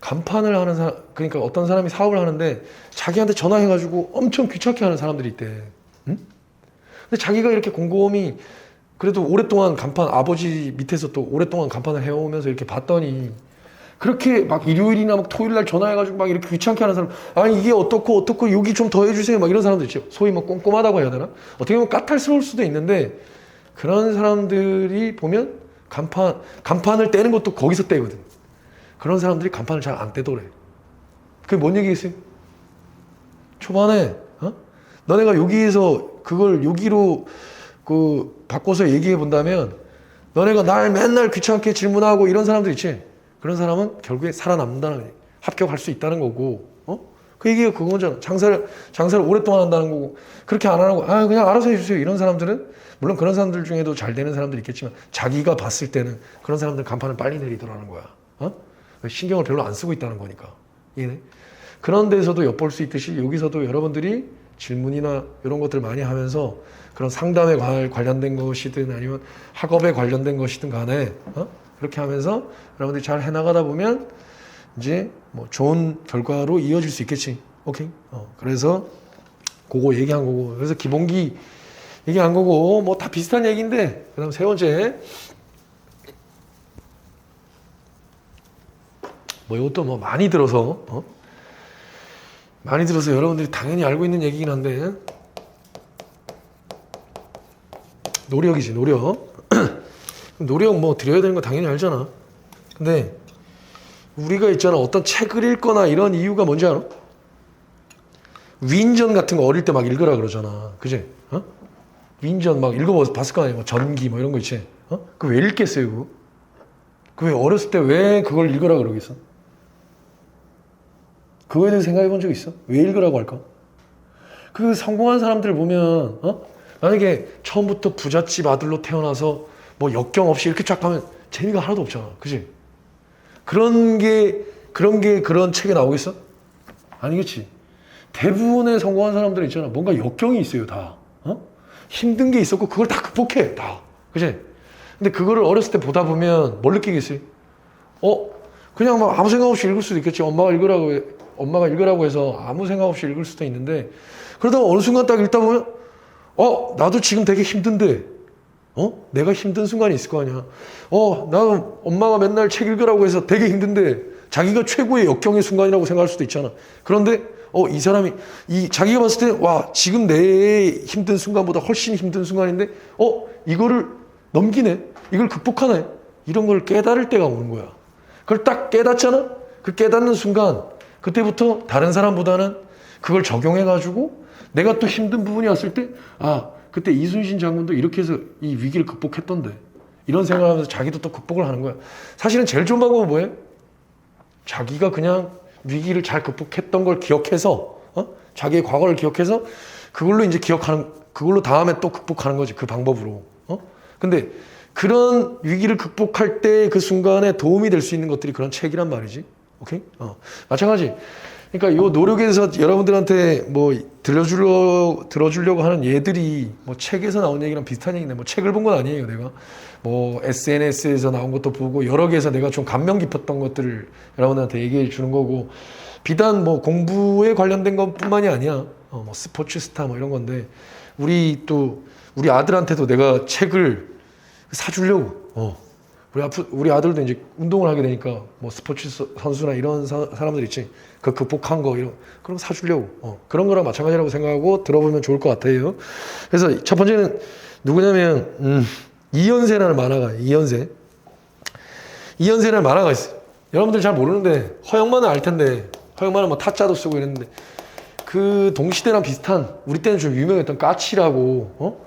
[SPEAKER 1] 간판을 하는 사람, 그러니까 어떤 사람이 사업을 하는데 자기한테 전화해가지고 엄청 귀찮게 하는 사람들이 있대. 근데 자기가 이렇게 곰곰이 그래도 오랫동안 간판, 아버지 밑에서 또 오랫동안 간판을 해오면서 이렇게 봤더니 그렇게 막 일요일이나 막 토요일 날 전화해가지고 막 이렇게 귀찮게 하는 사람, 아니 이게 어떻고 여기 좀 더 해주세요 막 이런 사람들 있죠. 소위 뭐 꼼꼼하다고 해야 되나? 어떻게 보면 까탈스러울 수도 있는데 그런 사람들이 보면 간판을 떼는 것도 거기서 떼거든. 그런 사람들이 간판을 잘 안 떼더래. 그게 뭔 얘기겠어요? 초반에 너네가 여기에서 그걸 여기로 바꿔서 얘기해 본다면 너네가 날 맨날 귀찮게 질문하고 이런 사람들 있지. 그런 사람은 결국에 살아남는다는 거지. 합격할 수 있다는 거고. 그 얘기가 그거잖아. 장사를 오랫동안 한다는 거고. 그렇게 안 하고 그냥 알아서 해주세요. 이런 사람들은 물론 그런 사람들 중에도 잘 되는 사람들이 있겠지만 자기가 봤을 때는 그런 사람들 간판을 빨리 내리더라는 거야. 신경을 별로 안 쓰고 있다는 거니까. 이해돼? 그런 데서도 엿볼 수 있듯이 여기서도 여러분들이 질문이나 이런 것들 많이 하면서 그런 상담에 관련된 것이든 아니면 학업에 관련된 것이든 간에 그렇게 하면서 여러분들이 잘 해나가다 보면 이제 뭐 좋은 결과로 이어질 수 있겠지. 오케이? 그래서 그거 얘기한 거고. 그래서 기본기 얘기한 거고 뭐 다 비슷한 얘기인데 그다음 세 번째 뭐 이것도 뭐 많이 들어서 여러분들이 당연히 알고 있는 얘기긴 한데 노력이지 노력. 노력 뭐 드려야 되는 거 당연히 알잖아. 근데 우리가 있잖아 어떤 책을 읽거나 이런 이유가 뭔지 알아? 위인전 같은 거 어릴 때 막 읽으라 그러잖아. 그지? 위인전 막 읽어봤을 거 아니야. 뭐 전기 뭐 이런 거 있지. 그 왜 읽겠어요 그거? 그 왜 어렸을 때 왜 그걸 읽으라 그러겠어? 그거에 대해서 생각해 본 적 있어? 왜 읽으라고 할까? 그 성공한 사람들 보면 만약에 처음부터 부잣집 아들로 태어나서 뭐 역경 없이 이렇게 쫙 가면 재미가 하나도 없잖아. 그지? 그런 책에 나오겠어? 아니겠지. 대부분의 성공한 사람들 있잖아. 뭔가 역경이 있어요, 다. 힘든 게 있었고, 그걸 다 극복해, 다. 그지? 근데 그거를 어렸을 때 보다 보면 뭘 느끼겠어요? 그냥 막 아무 생각 없이 읽을 수도 있겠지. 엄마가 읽으라고 해서 아무 생각 없이 읽을 수도 있는데, 그러다가 어느 순간 딱 읽다 보면, 나도 지금 되게 힘든데, 내가 힘든 순간이 있을 거 아니야. 나는 엄마가 맨날 책 읽으라고 해서 되게 힘든데 자기가 최고의 역경의 순간이라고 생각할 수도 있잖아. 그런데 이 사람이 자기가 봤을 때 와 지금 내 힘든 순간보다 훨씬 힘든 순간인데 이거를 넘기네. 이걸 극복하네. 이런 걸 깨달을 때가 오는 거야. 그걸 딱 깨닫잖아. 그 깨닫는 순간 그때부터 다른 사람보다는 그걸 적용해가지고 내가 또 힘든 부분이 왔을 때 그때 이순신 장군도 이렇게 해서 이 위기를 극복했던데 이런 생각을 하면서 자기도 또 극복을 하는 거야. 사실은 제일 좋은 방법은 뭐예요? 자기가 그냥 위기를 잘 극복했던 걸 기억해서 자기의 과거를 기억해서 그걸로 이제 그걸로 다음에 또 극복하는 거지. 그 방법으로. 근데 그런 위기를 극복할 때 그 순간에 도움이 될 수 있는 것들이 그런 책이란 말이지. 오케이? 마찬가지. 그러니까 이 노력에서 여러분들한테 뭐 들어주려고 하는 예들이 뭐 책에서 나온 얘기랑 비슷한 얘기인데 뭐 책을 본 건 아니에요. 내가 뭐 SNS에서 나온 것도 보고 여러 개에서 내가 좀 감명 깊었던 것들을 여러분들한테 얘기해 주는 거고 비단 뭐 공부에 관련된 것뿐만이 아니야. 뭐 스포츠 스타 뭐 이런 건데 우리 아들한테도 내가 책을 사주려고 우리 아들도 이제 운동을 하게 되니까 뭐 스포츠 선수나 이런 사람들 있지. 그 극복한 거 그런 거 사주려고 그런 거랑 마찬가지라고 생각하고 들어보면 좋을 것 같아요. 그래서 첫 번째는 누구냐면 이연세라는 만화가 이연세라는 만화가 있어요. 여러분들 잘 모르는데 허영만은 알 텐데 허영만은 뭐 타짜도 쓰고 이랬는데 그 동시대랑 비슷한 우리 때는 좀 유명했던 까치라고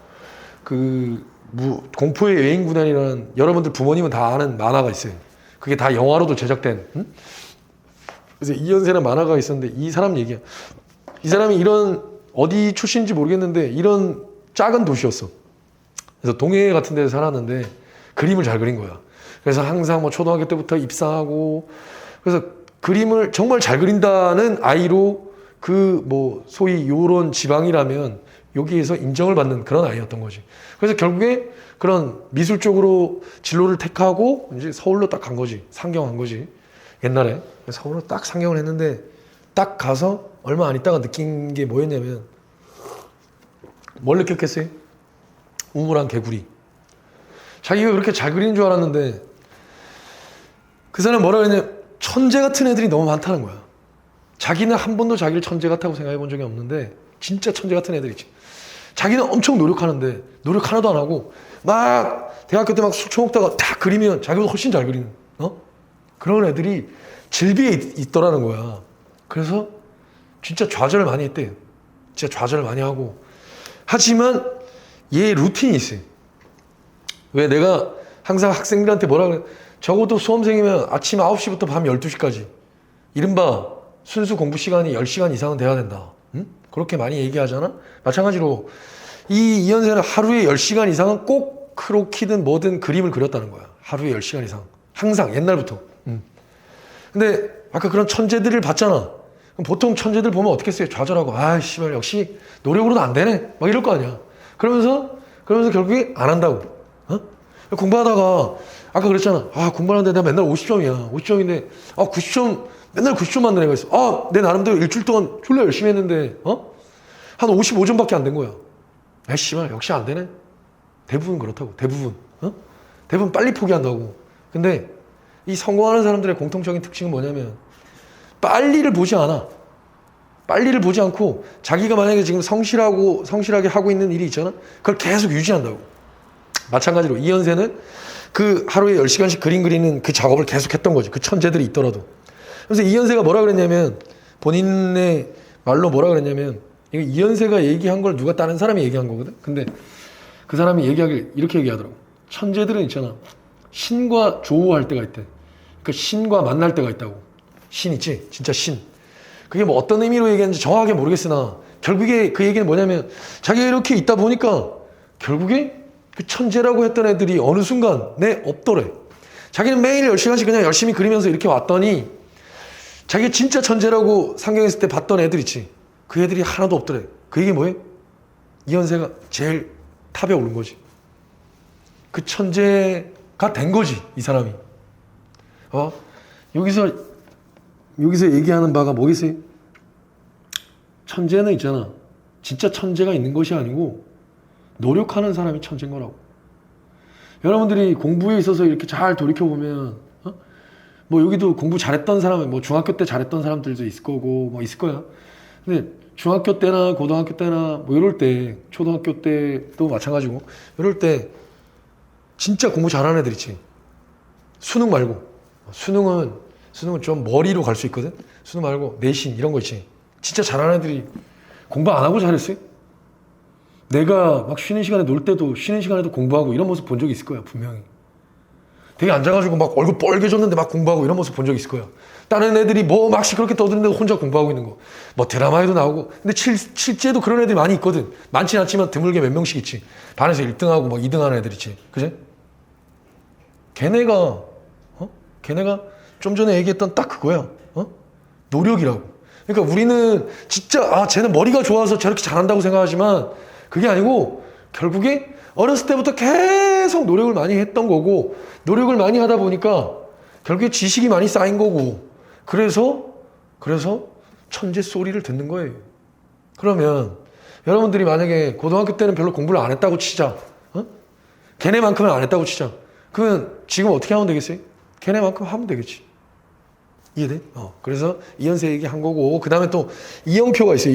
[SPEAKER 1] 공포의 여행군단이라는 여러분들 부모님은 다 아는 만화가 있어요. 그게 다 영화로도 제작된. 그래서 이연세라는 만화가 있었는데 이 사람 얘기야. 이 사람이 이런 어디 출신인지 모르겠는데 이런 작은 도시였어. 그래서 동해 같은 데서 살았는데 그림을 잘 그린 거야. 그래서 항상 뭐 초등학교 때부터 입상하고 그래서 그림을 정말 잘 그린다는 아이로 그 뭐 소위 요런 지방이라면 여기에서 인정을 받는 그런 아이였던 거지. 그래서 결국에 그런 미술 쪽으로 진로를 택하고 이제 서울로 딱 간 거지. 상경한 거지. 옛날에 서울로 딱 상경을 했는데 딱 가서 얼마 안 있다가 느낀 게 뭐였냐면 뭘 느꼈겠어요? 우물안 개구리. 자기가 그렇게 잘 그리는 줄 알았는데 그 사람 뭐라 그랬냐, 천재 같은 애들이 너무 많다는 거야. 자기는 한 번도 자기를 천재 같다고 생각해 본 적이 없는데 진짜 천재 같은 애들이지. 자기는 엄청 노력하는데 노력 하나도 안 하고 막 대학교 때 막 술 처먹다가 딱 그리면 자기보다 훨씬 잘 그리는 그런 애들이 질비에 있더라는 거야. 그래서 진짜 좌절을 많이 했대. 진짜 좌절을 많이 하고. 하지만 얘 루틴이 있어요. 왜 내가 항상 학생들한테 뭐라 그래, 적어도 수험생이면 아침 9시부터 밤 12시까지 이른바 순수 공부 시간이 10시간 이상은 돼야 된다. 응? 그렇게 많이 얘기하잖아. 마찬가지로 이 이현세는 하루에 10시간 이상은 꼭 크로키든 뭐든 그림을 그렸다는 거야. 하루에 10시간 이상. 항상 옛날부터. 근데 아까 그런 천재들을 봤잖아. 그럼 보통 천재들 보면 어떻게 했어요? 좌절하고, 아 씨발 역시 노력으로도 안 되네 막 이럴 거 아니야. 그러면서 결국에 안 한다고. 공부하다가 아까 그랬잖아. 아 공부하는데 내가 맨날 50점이야 50점인데 90점 맨날 90점 맞는 애가 있어. 내 나름대로 일주일 동안 졸라 열심히 했는데 한 55점밖에 안 된 거야. 아 씨발 역시 안 되네. 대부분 그렇다고. 대부분 빨리 포기한다고. 근데 이 성공하는 사람들의 공통적인 특징은 뭐냐면 빨리를 보지 않아. 빨리를 보지 않고 자기가 만약에 지금 성실하게 하고 있는 일이 있잖아. 그걸 계속 유지한다고. 마찬가지로 이현세는 그 하루에 10시간씩 그림 그리는 그 작업을 계속 했던 거지. 그 천재들이 있더라도. 그래서 이현세가 뭐라 그랬냐면, 본인의 말로 뭐라 그랬냐면, 이거 이현세가 얘기한 걸 누가 다른 사람이 얘기한 거거든. 근데 그 사람이 얘기하길 이렇게 얘기하더라고. 천재들은 있잖아. 신과 조우할 때가 있대. 그러니까 신과 만날 때가 있다고. 신 있지? 진짜 신. 그게 뭐 어떤 의미로 얘기하는지 정확하게 모르겠으나 결국에 그 얘기는 뭐냐면, 자기가 이렇게 있다 보니까 결국에 그 천재라고 했던 애들이 어느 순간 없더래. 자기는 매일 10시간씩 그냥 열심히 그리면서 이렇게 왔더니 자기가 진짜 천재라고 상경했을 때 봤던 애들 있지. 그 애들이 하나도 없더래. 그 얘기 뭐예요? 이현세가 제일 탑에 오른 거지. 그 천재가 된 거지, 이 사람이. 여기서 얘기하는 바가 뭐겠어요? 천재는 있잖아. 진짜 천재가 있는 것이 아니고 노력하는 사람이 천재인 거라고. 여러분들이 공부에 있어서 이렇게 잘 돌이켜보면 뭐 여기도 공부 잘했던 사람은 뭐 중학교 때 잘했던 사람들도 있을 거고 뭐 있을 거야. 근데 중학교 때나 고등학교 때나 뭐 이럴 때, 초등학교 때도 마찬가지고 이럴 때 진짜 공부 잘하는 애들 있지. 수능 말고. 수능은 좀 머리로 갈 수 있거든. 수능 말고 내신 이런 거 있지. 진짜 잘하는 애들이 공부 안 하고 잘했어요? 내가 막 쉬는 시간에 놀 때도 쉬는 시간에도 공부하고 이런 모습 본 적이 있을 거야, 분명히. 되게 앉아가지고 막 얼굴 뻘개졌는데 막 공부하고 이런 모습 본 적이 있을 거야. 다른 애들이 뭐 막 시끄럽게 떠드는데도 혼자 공부하고 있는 거. 뭐 드라마에도 나오고. 근데 실제도 그런 애들이 많이 있거든. 많진 않지만 드물게 몇 명씩 있지. 반에서 1등하고 막 2등 하는 애들 있지. 그지? 걔네가 좀 전에 얘기했던 딱 그거야. 노력이라고. 그러니까 우리는 진짜 쟤는 머리가 좋아서 저렇게 잘한다고 생각하지만 그게 아니고 결국에 어렸을 때부터 계속 노력을 많이 했던 거고, 노력을 많이 하다 보니까 결국에 지식이 많이 쌓인 거고, 그래서 천재 소리를 듣는 거예요. 그러면 여러분들이 만약에 고등학교 때는 별로 공부를 안 했다고 치자. 걔네만큼은 안 했다고 치자. 그러면 지금 어떻게 하면 되겠어요? 걔네만큼 하면 되겠지. 이해돼? 그래서 이현세 얘기한 거고, 그 다음에 또 이영표가 있어요.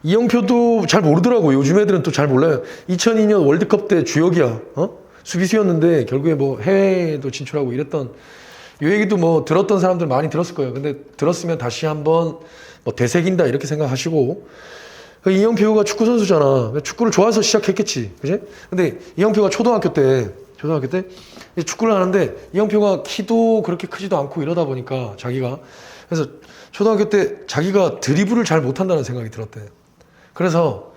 [SPEAKER 1] 이영표도 잘 모르더라고. 요즘 애들은 또 잘 몰라요. 2002년 월드컵 때 주역이야. 수비수였는데 결국에 뭐 해외도 진출하고 이랬던, 이 얘기도 뭐 들었던 사람들 많이 들었을 거예요. 근데 들었으면 다시 한번 뭐 되새긴다 이렇게 생각하시고. 이영표가 축구 선수잖아. 축구를 좋아해서 시작했겠지. 그지? 근데 이영표가 초등학교 때 축구를 하는데, 이영표가 키도 그렇게 크지도 않고 이러다 보니까 자기가, 그래서 초등학교 때 자기가 드리블을 잘 못한다는 생각이 들었대. 그래서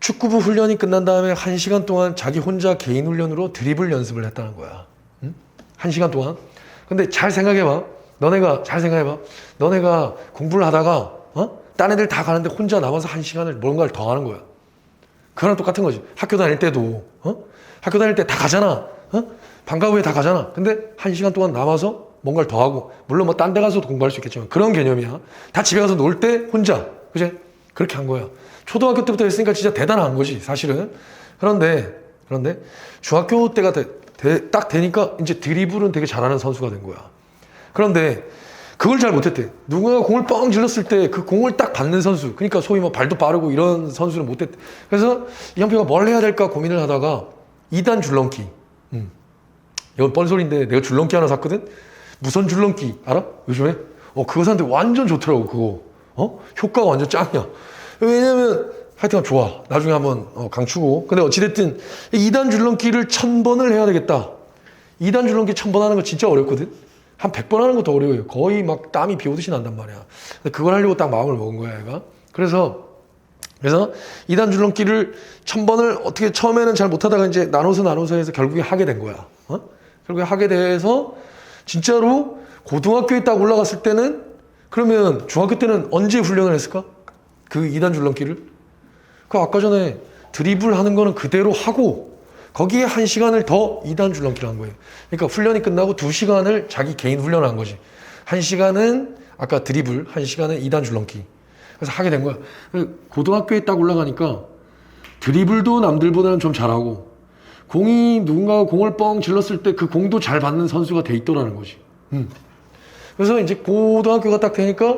[SPEAKER 1] 축구부 훈련이 끝난 다음에 1시간 동안 자기 혼자 개인 훈련으로 드리블 연습을 했다는 거야. 1시간 동안. 근데 잘 생각해봐. 너네가 공부를 하다가 딴 애들 다 가는데 혼자 남아서 1시간을 뭔가를 더 하는 거야. 그거랑 똑같은 거지. 학교 다닐 때도 학교 다닐 때 다 가잖아. 방과 후에 다 가잖아. 근데 1시간 동안 남아서 뭔가를 더 하고, 물론 뭐 딴 데 가서도 공부할 수 있겠지만 그런 개념이야. 다 집에 가서 놀 때 혼자. 그지? 그렇게 한 거야. 초등학교 때부터 했으니까 진짜 대단한 거지, 사실은. 그런데 그런데 중학교 때가 딱 되니까 이제 드리블은 되게 잘하는 선수가 된 거야. 그런데 그걸 잘 못했대. 누군가 공을 뻥 질렀을 때 그 공을 딱 받는 선수, 그러니까 소위 뭐 발도 빠르고 이런 선수는 못했대. 그래서 이영표가 뭘 해야 될까 고민을 하다가 2단 줄넘기. 이건 뻔소리인데 내가 줄넘기 하나 샀거든? 무선 줄넘기 알아? 요즘에? 그거 샀는데 완전 좋더라고 그거. 효과가 완전 짱이야. 왜냐면 하여튼 좋아. 나중에 한번 강추고. 근데 어찌됐든 2단 줄넘기를 1000번을 해야 되겠다. 2단 줄넘기 1000번 하는 거 진짜 어렵거든? 한 100번 하는 것도 어려워요. 거의 막 땀이 비 오듯이 난단 말이야. 근데 그걸 하려고 딱 마음을 먹은 거야, 얘가. 그래서 2단 줄넘기를 1000번을 어떻게 처음에는 잘 못하다가 이제 나눠서 해서 결국에 하게 된 거야. 결국에 하게 돼서 진짜로 고등학교에 딱 올라갔을 때는 그러면 중학교 때는 언제 훈련을 했을까? 그 2단 줄넘기를? 그 아까 전에 드리블 하는 거는 그대로 하고 거기에 1시간을 더 2단 줄넘기를 한 거예요. 그러니까 훈련이 끝나고 2시간을 자기 개인 훈련을 한 거지. 1시간은 아까 드리블, 1시간은 2단 줄넘기. 그래서 하게 된 거야. 고등학교에 딱 올라가니까 드리블도 남들보다는 좀 잘하고 누군가가 공을 뻥 질렀을 때 그 공도 잘 받는 선수가 돼 있더라는 거지. 그래서 이제 고등학교가 딱 되니까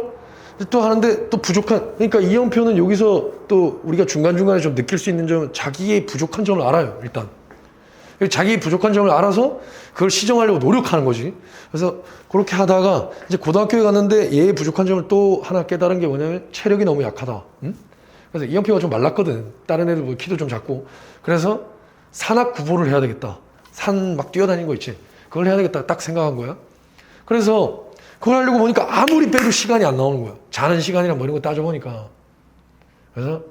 [SPEAKER 1] 또 하는데 또 부족한, 그러니까 이영표는 여기서 또 우리가 중간중간에 좀 느낄 수 있는 점은 자기의 부족한 점을 알아요, 일단. 자기의 부족한 점을 알아서 그걸 시정하려고 노력하는 거지. 그래서 그렇게 하다가 이제 고등학교에 갔는데 얘의 부족한 점을 또 하나 깨달은 게 뭐냐면 체력이 너무 약하다. 그래서 이영표가 좀 말랐거든. 다른 애들 뭐 키도 좀 작고. 그래서 산악 구보를 해야 되겠다. 산 막 뛰어다니는 거 있지. 그걸 해야 되겠다 딱 생각한 거야. 그래서 그걸 하려고 보니까 아무리 빼도 시간이 안 나오는 거야. 자는 시간이랑 뭐 이런 거 따져보니까. 그래서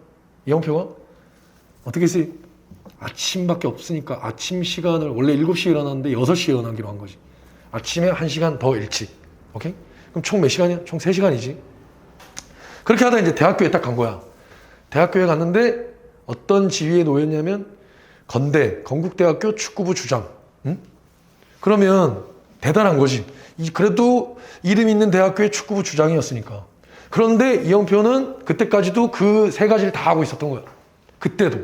[SPEAKER 1] 이영표가 어떻게 했어요? 아침밖에 없으니까 아침 시간을 원래 7시에 일어났는데 6시에 일어나기로 한 거지. 아침에 1시간 더 일찍. 오케이? 그럼 총 몇 시간이야? 총 3시간이지. 그렇게 하다 이제 대학교에 딱 간 거야. 대학교에 갔는데 어떤 지위에 놓였냐면 건국대학교 축구부 주장. 그러면 대단한 거지. 그래도 이름 있는 대학교의 축구부 주장이었으니까. 그런데 이영표는 그때까지도 그 3가지를 다 하고 있었던 거야. 그때도.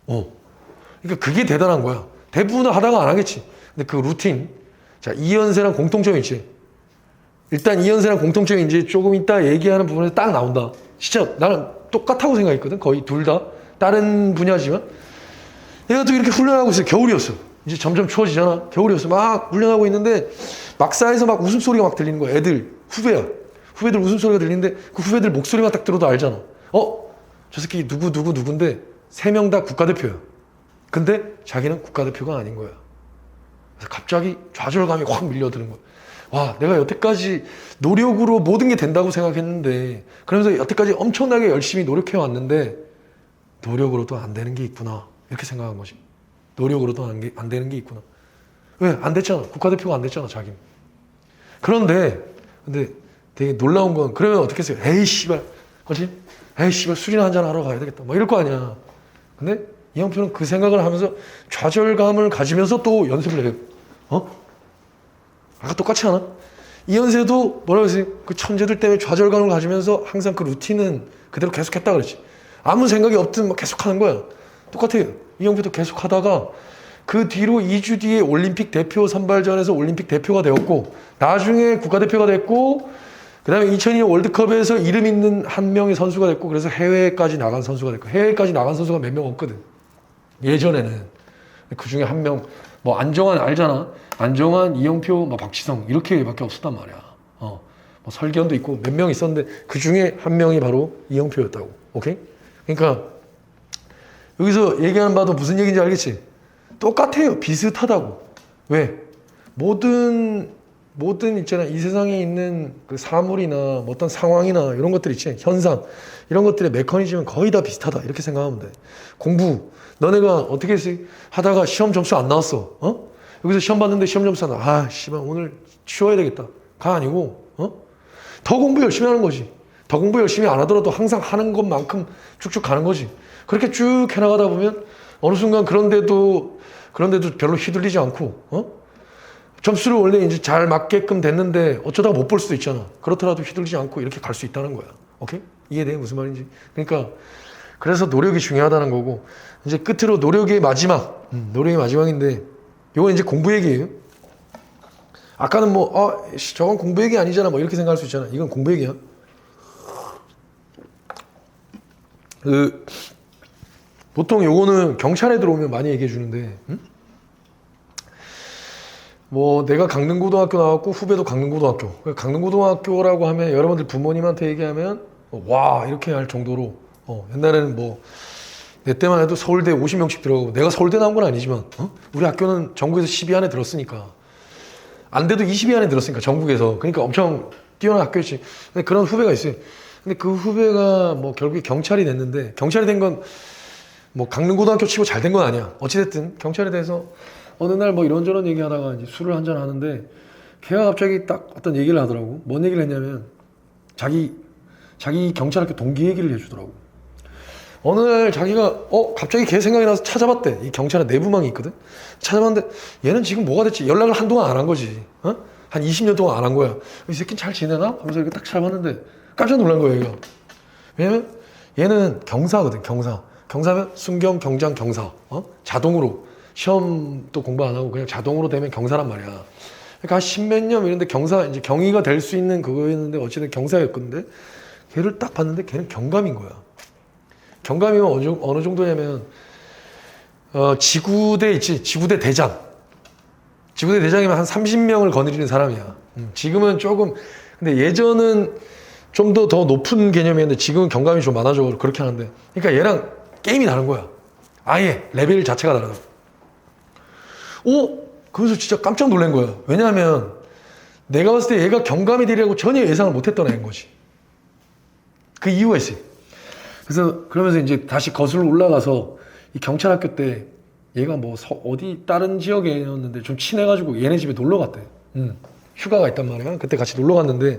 [SPEAKER 1] 그러니까 그게 대단한 거야. 대부분은 하다가 안 하겠지. 근데 그 루틴. 자, 이현세랑 공통점이 있지. 일단 이현세랑 공통점이 이제 조금 이따 얘기하는 부분에서 딱 나온다. 진짜 나는 똑같다고 생각했거든. 거의 둘 다. 다른 분야지만. 얘가 또 이렇게 훈련하고 있어. 겨울이었어. 이제 점점 추워지잖아. 겨울이었어. 막 훈련하고 있는데 막사에서 막 웃음소리가 막 들리는 거야. 후배야. 후배들 웃음소리가 들리는데 그 후배들 목소리만 딱 들어도 알잖아. 저 새끼 누군데 3명 다 국가대표야. 근데 자기는 국가대표가 아닌 거야. 그래서 갑자기 좌절감이 확 밀려드는 거야. 와, 내가 여태까지 노력으로 모든 게 된다고 생각했는데, 그러면서 여태까지 엄청나게 열심히 노력해 왔는데 노력으로도 안 되는 게 있구나. 이렇게 생각한 거지. 노력으로도 안 되는 게 있구나. 왜? 안 됐잖아. 국가대표가 안 됐잖아, 자기는. 근데 되게 놀라운 건, 그러면 어떻게 했어요? 에이, 씨발. 그렇지? 에이, 씨발, 술이나 한잔 하러 가야 되겠다. 막 이럴 거 아니야. 근데 이영표는 그 생각을 하면서 좌절감을 가지면서 또 연습을 해요. 아까 똑같지 않아? 이현세도 뭐라고 했어요? 그 천재들 때문에 좌절감을 가지면서 항상 그 루틴은 그대로 계속했다 그랬지. 아무 생각이 없든 막 계속 하는 거야. 똑같아요. 이영표도 계속 하다가 그 뒤로 2주 뒤에 올림픽 대표 선발전에서 올림픽 대표가 되었고, 나중에 국가대표가 됐고, 그 다음에 2002년 월드컵에서 이름 있는 한 명의 선수가 됐고, 그래서 해외까지 나간 선수가 됐고, 해외까지 나간 선수가 몇 명 없거든. 예전에는. 그 중에 한 명, 뭐 안정환 알잖아. 안정환, 이영표, 뭐 박지성 이렇게밖에 없었단 말이야. 뭐 설기현도 있고 몇 명 있었는데 그 중에 한 명이 바로 이영표였다고. 오케이? 그러니까 여기서 얘기하는 바도 무슨 얘기인지 알겠지? 똑같아요. 비슷하다고. 왜? 모든 있잖아. 이 세상에 있는 그 사물이나 뭐 어떤 상황이나 이런 것들 있지. 현상. 이런 것들의 메커니즘은 거의 다 비슷하다. 이렇게 생각하면 돼. 공부. 너네가 어떻게 했어? 하다가 시험 점수 안 나왔어. 여기서 시험 봤는데 시험 점수 안 나와. 씨발 오늘 쉬어야 되겠다. 가 아니고, 더 공부 열심히 하는 거지. 더 공부 열심히 안 하더라도 항상 하는 것만큼 쭉쭉 가는 거지. 그렇게 쭉 해나가다 보면 어느 순간 그런데도 별로 휘둘리지 않고, 점수를 원래 이제 잘 맞게끔 됐는데 어쩌다가 못 볼 수도 있잖아. 그렇더라도 휘둘리지 않고 이렇게 갈 수 있다는 거야. 오케이? 이해돼? 무슨 말인지? 그러니까 그래서 노력이 중요하다는 거고, 이제 끝으로 노력의 마지막, 노력의 마지막인데, 이건 이제 공부 얘기예요. 아까는 뭐, 저건 공부 얘기 아니잖아, 뭐 이렇게 생각할 수 있잖아. 이건 공부 얘기야. 보통 요거는 경찰에 들어오면 많이 얘기해 주는데, 뭐 내가 강릉고등학교 나왔고 후배도 강릉고등학교. 강릉고등학교라고 하면 여러분들 부모님한테 얘기하면 와 이렇게 할 정도로 옛날에는 뭐 내 때만 해도 서울대 50명씩 들어가고, 내가 서울대 나온 건 아니지만 우리 학교는 전국에서 10위 안에 들었으니까, 안 돼도 20위 안에 들었으니까 전국에서, 그러니까 엄청 뛰어난 학교였지. 근데 그런 후배가 있어요. 근데 그 후배가 뭐 결국에 경찰이 됐는데, 경찰이 된 건 뭐 강릉고등학교 치고 잘 된 건 아니야. 어찌됐든 경찰에 대해서 어느 날 뭐 이런저런 얘기하다가 이제 술을 한잔 하는데, 걔가 갑자기 딱 어떤 얘기를 하더라고. 뭔 얘기를 했냐면 자기 경찰학교 동기 얘기를 해주더라고. 어느 날 자기가 갑자기 걔 생각이 나서 찾아봤대. 이 경찰에 내부망이 있거든. 찾아봤는데 얘는 지금 뭐가 됐지? 연락을 한동안 안 한 거지. 한 20년 동안 안 한 거야. 이 새끼는 잘 지내나? 하면서 이렇게 딱 찾아봤는데 깜짝 놀란 거예요, 얘가. 왜냐면 얘는 경사거든, 경사. 경사면 순경, 경장, 경사. 자동으로. 시험도 공부 안 하고 그냥 자동으로 되면 경사란 말이야. 그러니까 한 십몇 년 이런데 경사, 이제 경위가 될 수 있는 그거였는데 어쨌든 경사였건데, 걔를 딱 봤는데 걔는 경감인 거야. 경감이면 어느 정도냐면, 지구대 있지, 지구대 대장. 지구대 대장이면 한 30명을 거느리는 사람이야. 지금은 조금, 근데 예전은 좀 더 높은 개념이었는데 지금은 경감이 좀 많아져 그렇게 하는데, 그러니까 얘랑 게임이 다른 거야. 아예 레벨 자체가 다르다. 그래서 진짜 깜짝 놀란 거야. 왜냐하면 내가 봤을 때 얘가 경감이 되리라고 전혀 예상을 못했던 애인 거지. 그 이유가 있어요. 그래서 그러면서 이제 다시 거슬러 올라가서 이 경찰학교 때 얘가 뭐 어디 다른 지역이었는데 좀 친해가지고 얘네 집에 놀러 갔대. 휴가가 있단 말이야. 그때 같이 놀러 갔는데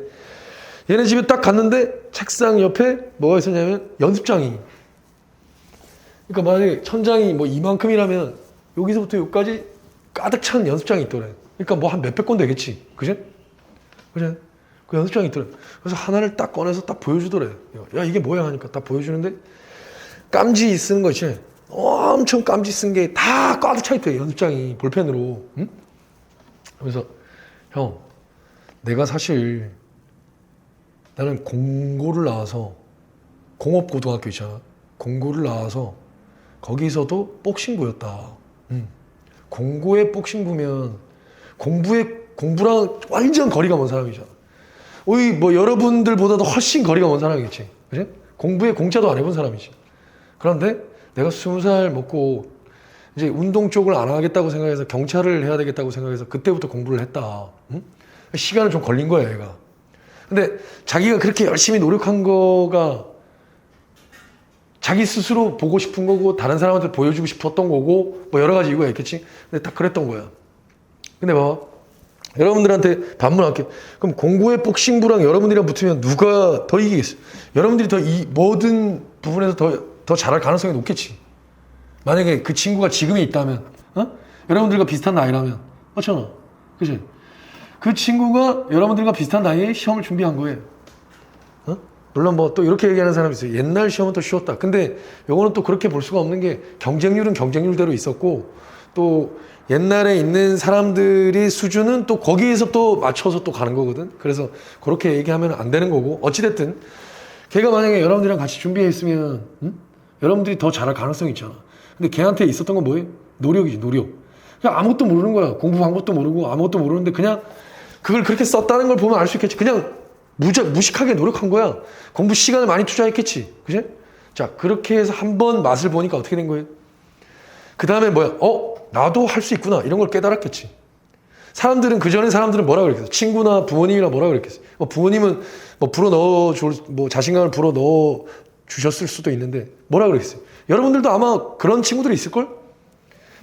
[SPEAKER 1] 얘네 집에 딱 갔는데 책상 옆에 뭐가 있었냐면 연습장이. 그러니까 만약에 천장이 뭐 이만큼이라면 여기서부터 여기까지 가득 찬 연습장이 있더래. 그러니까 뭐 한 몇백 건 되겠지. 그지? 그지? 그 연습장이 있더래. 그래서 하나를 딱 꺼내서 딱 보여주더래. 야, 이게 뭐야? 하니까 딱 보여주는데, 깜지 쓰는 거 있지? 엄청 깜지 쓴 게 다 가득 차 있대, 연습장이. 볼펜으로. 응? 그래서, 형, 내가 사실, 나는 공고를 나와서, 공업고등학교 있잖아. 공고를 나와서, 거기서도 복싱부였다. 공고에 복싱부면, 공부랑 완전 거리가 먼 사람이잖아. 뭐 여러분들보다도 훨씬 거리가 먼 사람이겠지. 그지? 공부에 공짜도 안 해본 사람이지. 그런데 내가 20살 먹고 이제 운동 쪽을 안 하겠다고 생각해서 경찰을 해야 되겠다고 생각해서 그때부터 공부를 했다. 응? 시간은 좀 걸린 거야, 얘가. 근데 자기가 그렇게 열심히 노력한 거가 자기 스스로 보고 싶은 거고, 다른 사람한테 보여주고 싶었던 거고, 뭐 여러 가지 이유가 있겠지. 근데 딱 그랬던 거야. 근데 봐봐. 여러분들한테 반문할게. 그럼 공고의 복싱부랑 여러분들이랑 붙으면 누가 더 이기겠어? 여러분들이 더 이 모든 부분에서 더 잘할 가능성이 높겠지. 만약에 그 친구가 지금에 있다면, 여러분들과 비슷한 나이라면, 맞잖아. 그치? 그 친구가 여러분들과 비슷한 나이에 시험을 준비한 거예요. 물론 뭐 또 이렇게 얘기하는 사람이 있어요. 옛날 시험은 더 쉬웠다. 근데 요거는 또 그렇게 볼 수가 없는 게, 경쟁률은 경쟁률대로 있었고, 또 옛날에 있는 사람들이 수준은 또 거기에서 또 맞춰서 또 가는 거거든. 그래서 그렇게 얘기하면 안 되는 거고, 어찌됐든 걔가 만약에 여러분들이랑 같이 준비했으면 여러분들이 더 잘할 가능성이 있잖아. 근데 걔한테 있었던 건 뭐예요? 노력이지, 노력. 그냥 아무것도 모르는 거야. 공부 방법도 모르고 아무것도 모르는데 그냥 그걸 그렇게 썼다는 걸 보면 알 수 있겠지. 그냥 무식하게 노력한 거야. 공부 시간을 많이 투자했겠지. 그지? 자, 그렇게 해서 한번 맛을 보니까 어떻게 된 거예요? 그 다음에 뭐야? 나도 할 수 있구나. 이런 걸 깨달았겠지. 사람들은, 그전에 사람들은 뭐라 그랬겠어? 친구나 부모님이나 뭐라 그랬겠어? 부모님은 뭐 뭐 자신감을 불어 넣어 주셨을 수도 있는데 뭐라 그랬겠어요? 여러분들도 아마 그런 친구들이 있을걸?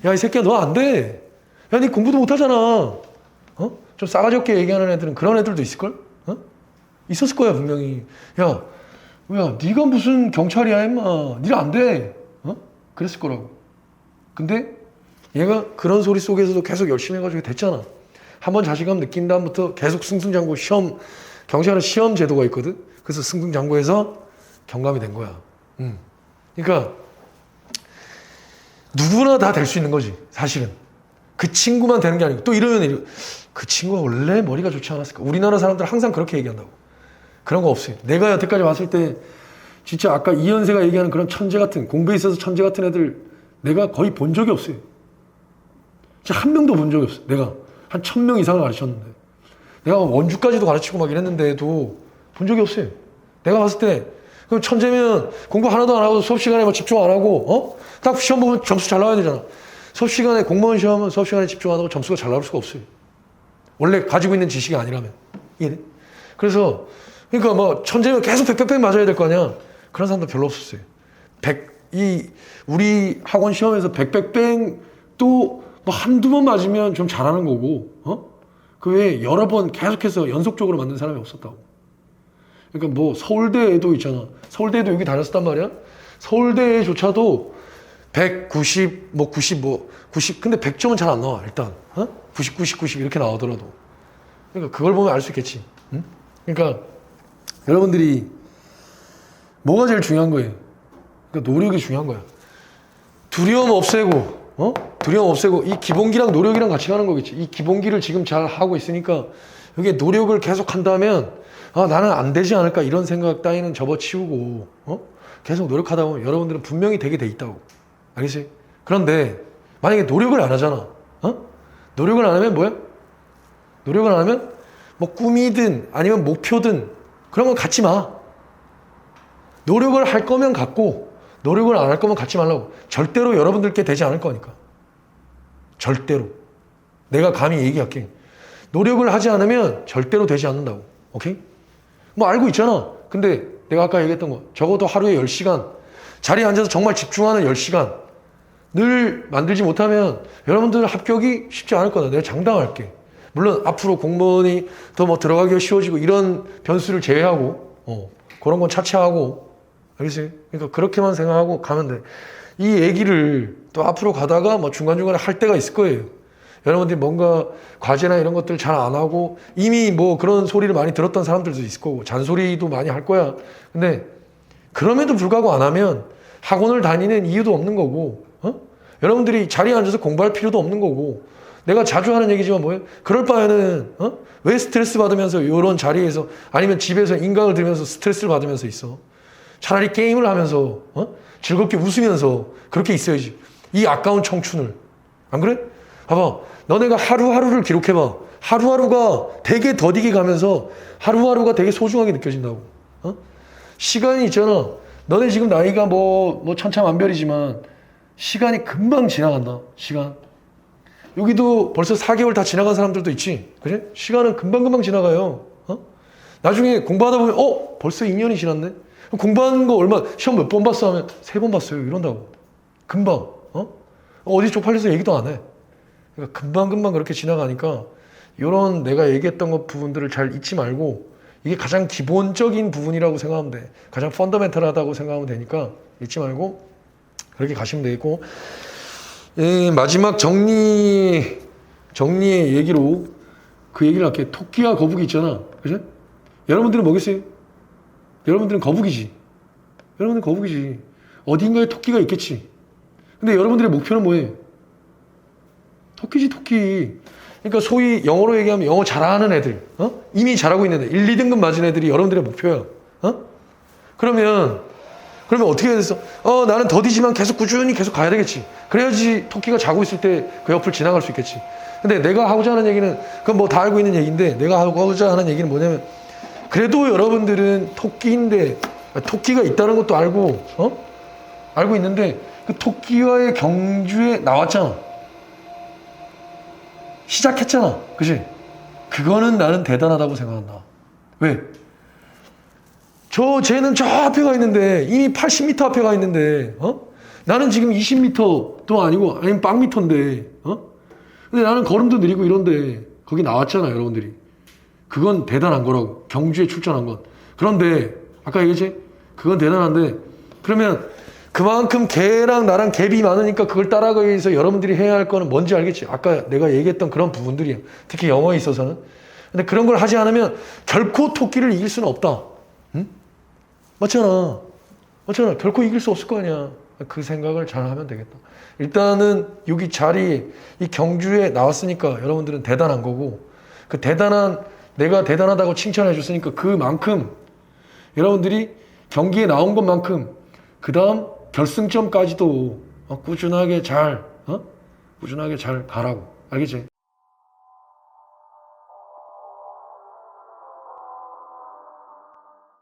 [SPEAKER 1] 야, 이 새끼야, 너 안 돼. 야, 니 공부도 못 하잖아. 좀 싸가지 없게 얘기하는 애들은 그런 애들도 있을걸? 있었을 거야, 분명히. 야, 니가 무슨 경찰이야, 임마. 니가 안 돼. 그랬을 거라고. 근데 얘가 그런 소리 속에서도 계속 열심히 해가지고 됐잖아. 한번 자신감 느낀 다음부터 계속 승승장구 경찰은 시험 제도가 있거든. 그래서 승승장구해서 경감이 된 거야. 그러니까 누구나 다 될 수 있는 거지, 사실은. 그 친구만 되는 게 아니고, 또 이러면 그 친구가 원래 머리가 좋지 않았을까? 우리나라 사람들 항상 그렇게 얘기한다고. 그런 거 없어요. 내가 여태까지 봤을 때 진짜 아까 이현세가 얘기하는 그런 천재 같은, 공부에 있어서 천재 같은 애들 내가 거의 본 적이 없어요. 진짜 한 명도 본 적이 없어요. 내가 한 1000명 이상을 가르쳤는데, 내가 원주까지도 가르치고 막 이랬는데도 본 적이 없어요. 내가 봤을 때 그럼 천재면 공부 하나도 안 하고 수업 시간에 뭐 집중 안 하고 딱 시험 보면 점수 잘 나와야 되잖아. 수업 시간에 공무원 시험은 수업 시간에 집중 안 하고 점수가 잘 나올 수가 없어요. 원래 가지고 있는 지식이 아니라면. 이해돼? 그래서 그러니까 뭐 천재면 계속 100 맞아야 될 거 아니야. 그런 사람도 별로 없었어요. 우리 학원 시험에서 100또 뭐 한두 번 맞으면 좀 잘하는 거고, 그 외에 여러 번 계속해서 연속적으로 맞는 사람이 없었다고. 그러니까 뭐 서울대에도 있잖아. 서울대에도 여기 다녔단 말이야. 서울대조차도 190, 90, 근데 100점은 잘 안 나와, 일단. 90 이렇게 나오더라도. 그러니까 그걸 보면 알 수 있겠지. 응? 그러니까 여러분들이 뭐가 제일 중요한 거예요? 그러니까 노력이 중요한 거야. 두려움 없애고, 두려움 없애고, 이 기본기랑 노력이랑 같이 가는 거겠지. 이 기본기를 지금 잘 하고 있으니까, 여기에 노력을 계속 한다면, 나는 안 되지 않을까, 이런 생각 따위는 접어치우고, 계속 노력하다 보면 여러분들은 분명히 되게 돼 있다고. 알겠지? 그런데, 만약에 노력을 안 하잖아. 노력을 안 하면 뭐야? 노력을 안 하면, 뭐 꿈이든, 아니면 목표든, 그런 건 갖지 마. 노력을 할 거면 갖고, 노력을 안 할 거면 갖지 말라고. 절대로 여러분들께 되지 않을 거니까. 절대로. 내가 감히 얘기할게. 노력을 하지 않으면 절대로 되지 않는다고. 오케이? 뭐 알고 있잖아. 근데 내가 아까 얘기했던 거, 적어도 하루에 10시간, 자리에 앉아서 정말 집중하는 10시간 늘 만들지 못하면 여러분들 합격이 쉽지 않을 거다. 내가 장담할게. 물론 앞으로 공무원이 더 뭐 들어가기가 쉬워지고 이런 변수를 제외하고, 그런 건 차치하고, 알겠지? 그러니까 그렇게만 생각하고 가면 돼. 이 얘기를 또 앞으로 가다가 뭐 중간중간에 할 때가 있을 거예요. 여러분들이 뭔가 과제나 이런 것들 잘 안 하고 이미 뭐 그런 소리를 많이 들었던 사람들도 있을 거고 잔소리도 많이 할 거야. 근데 그럼에도 불구하고 안 하면 학원을 다니는 이유도 없는 거고, 여러분들이 자리에 앉아서 공부할 필요도 없는 거고, 내가 자주 하는 얘기지만 뭐예요? 그럴 바에는 왜 스트레스 받으면서 이런 자리에서 아니면 집에서 인강을 들으면서 스트레스를 받으면서 있어? 차라리 게임을 하면서 즐겁게 웃으면서 그렇게 있어야지. 이 아까운 청춘을. 안 그래? 봐봐. 너네가 하루하루를 기록해봐. 하루하루가 되게 더디게 가면서 하루하루가 되게 소중하게 느껴진다고. 시간이 있잖아. 너네 지금 나이가 뭐 천차만별이지만 시간이 금방 지나간다. 시간. 여기도 벌써 4개월 다 지나간 사람들도 있지. 그래? 시간은 금방금방 지나가요. 나중에 공부하다 보면 벌써 2년이 지났네. 공부하는 거 얼마, 시험 몇 번 봤어 하면 3번 봤어요. 이런다고. 금방. 어디 쪽팔려서 얘기도 안 해. 그러니까 금방금방 그렇게 지나가니까 이런 내가 얘기했던 것 부분들을 잘 잊지 말고, 이게 가장 기본적인 부분이라고 생각하면 돼. 가장 펀더멘탈하다고 생각하면 되니까 잊지 말고 그렇게 가시면 되겠고, 마지막 정리의 얘기로 그 얘기를 할게. 토끼와 거북이 있잖아. 그죠? 여러분들은 뭐겠어요? 여러분들은 거북이지. 여러분들은 거북이지. 어딘가에 토끼가 있겠지. 근데 여러분들의 목표는 뭐예요? 토끼지, 토끼. 그러니까 소위 영어로 얘기하면 영어 잘하는 애들, 이미 잘하고 있는 애들, 1, 2등급 맞은 애들이 여러분들의 목표야. 그러면 어떻게 해야 됐어? 나는 더디지만 계속 꾸준히 계속 가야 되겠지. 그래야지 토끼가 자고 있을 때 그 옆을 지나갈 수 있겠지. 근데 내가 하고자 하는 얘기는, 그건 뭐 다 알고 있는 얘기인데, 내가 하고자 하는 얘기는 뭐냐면, 그래도 여러분들은 토끼인데, 토끼가 있다는 것도 알고, 알고 있는데, 그 토끼와의 경주에 나왔잖아. 시작했잖아. 그치? 그거는 나는 대단하다고 생각한다. 왜? 쟤는 저 앞에 가 있는데, 이미 80m 앞에 가 있는데, 나는 지금 20m도 아니고, 아니면 빵미터인데, 근데 나는 걸음도 느리고 이런데, 거기 나왔잖아, 여러분들이. 그건 대단한 거라고. 경주에 출전한 건. 그런데, 아까 얘기했지? 그건 대단한데, 그러면 그만큼 걔랑 나랑 갭이 많으니까 그걸 따라가기 위해서 여러분들이 해야 할 거는 뭔지 알겠지? 아까 내가 얘기했던 그런 부분들이야. 특히 영어에 있어서는. 근데 그런 걸 하지 않으면 결코 토끼를 이길 수는 없다. 응? 맞잖아. 어쩌나 결코 이길 수 없을 거 아니야. 그 생각을 잘 하면 되겠다. 일단은 여기 자리에 이 경주에 나왔으니까 여러분들은 대단한 거고, 그 대단한, 내가 대단하다고 칭찬해 줬으니까 그만큼 여러분들이 경기에 나온 것만큼 그 다음 결승점까지도 꾸준하게 잘 가라고. 알겠지?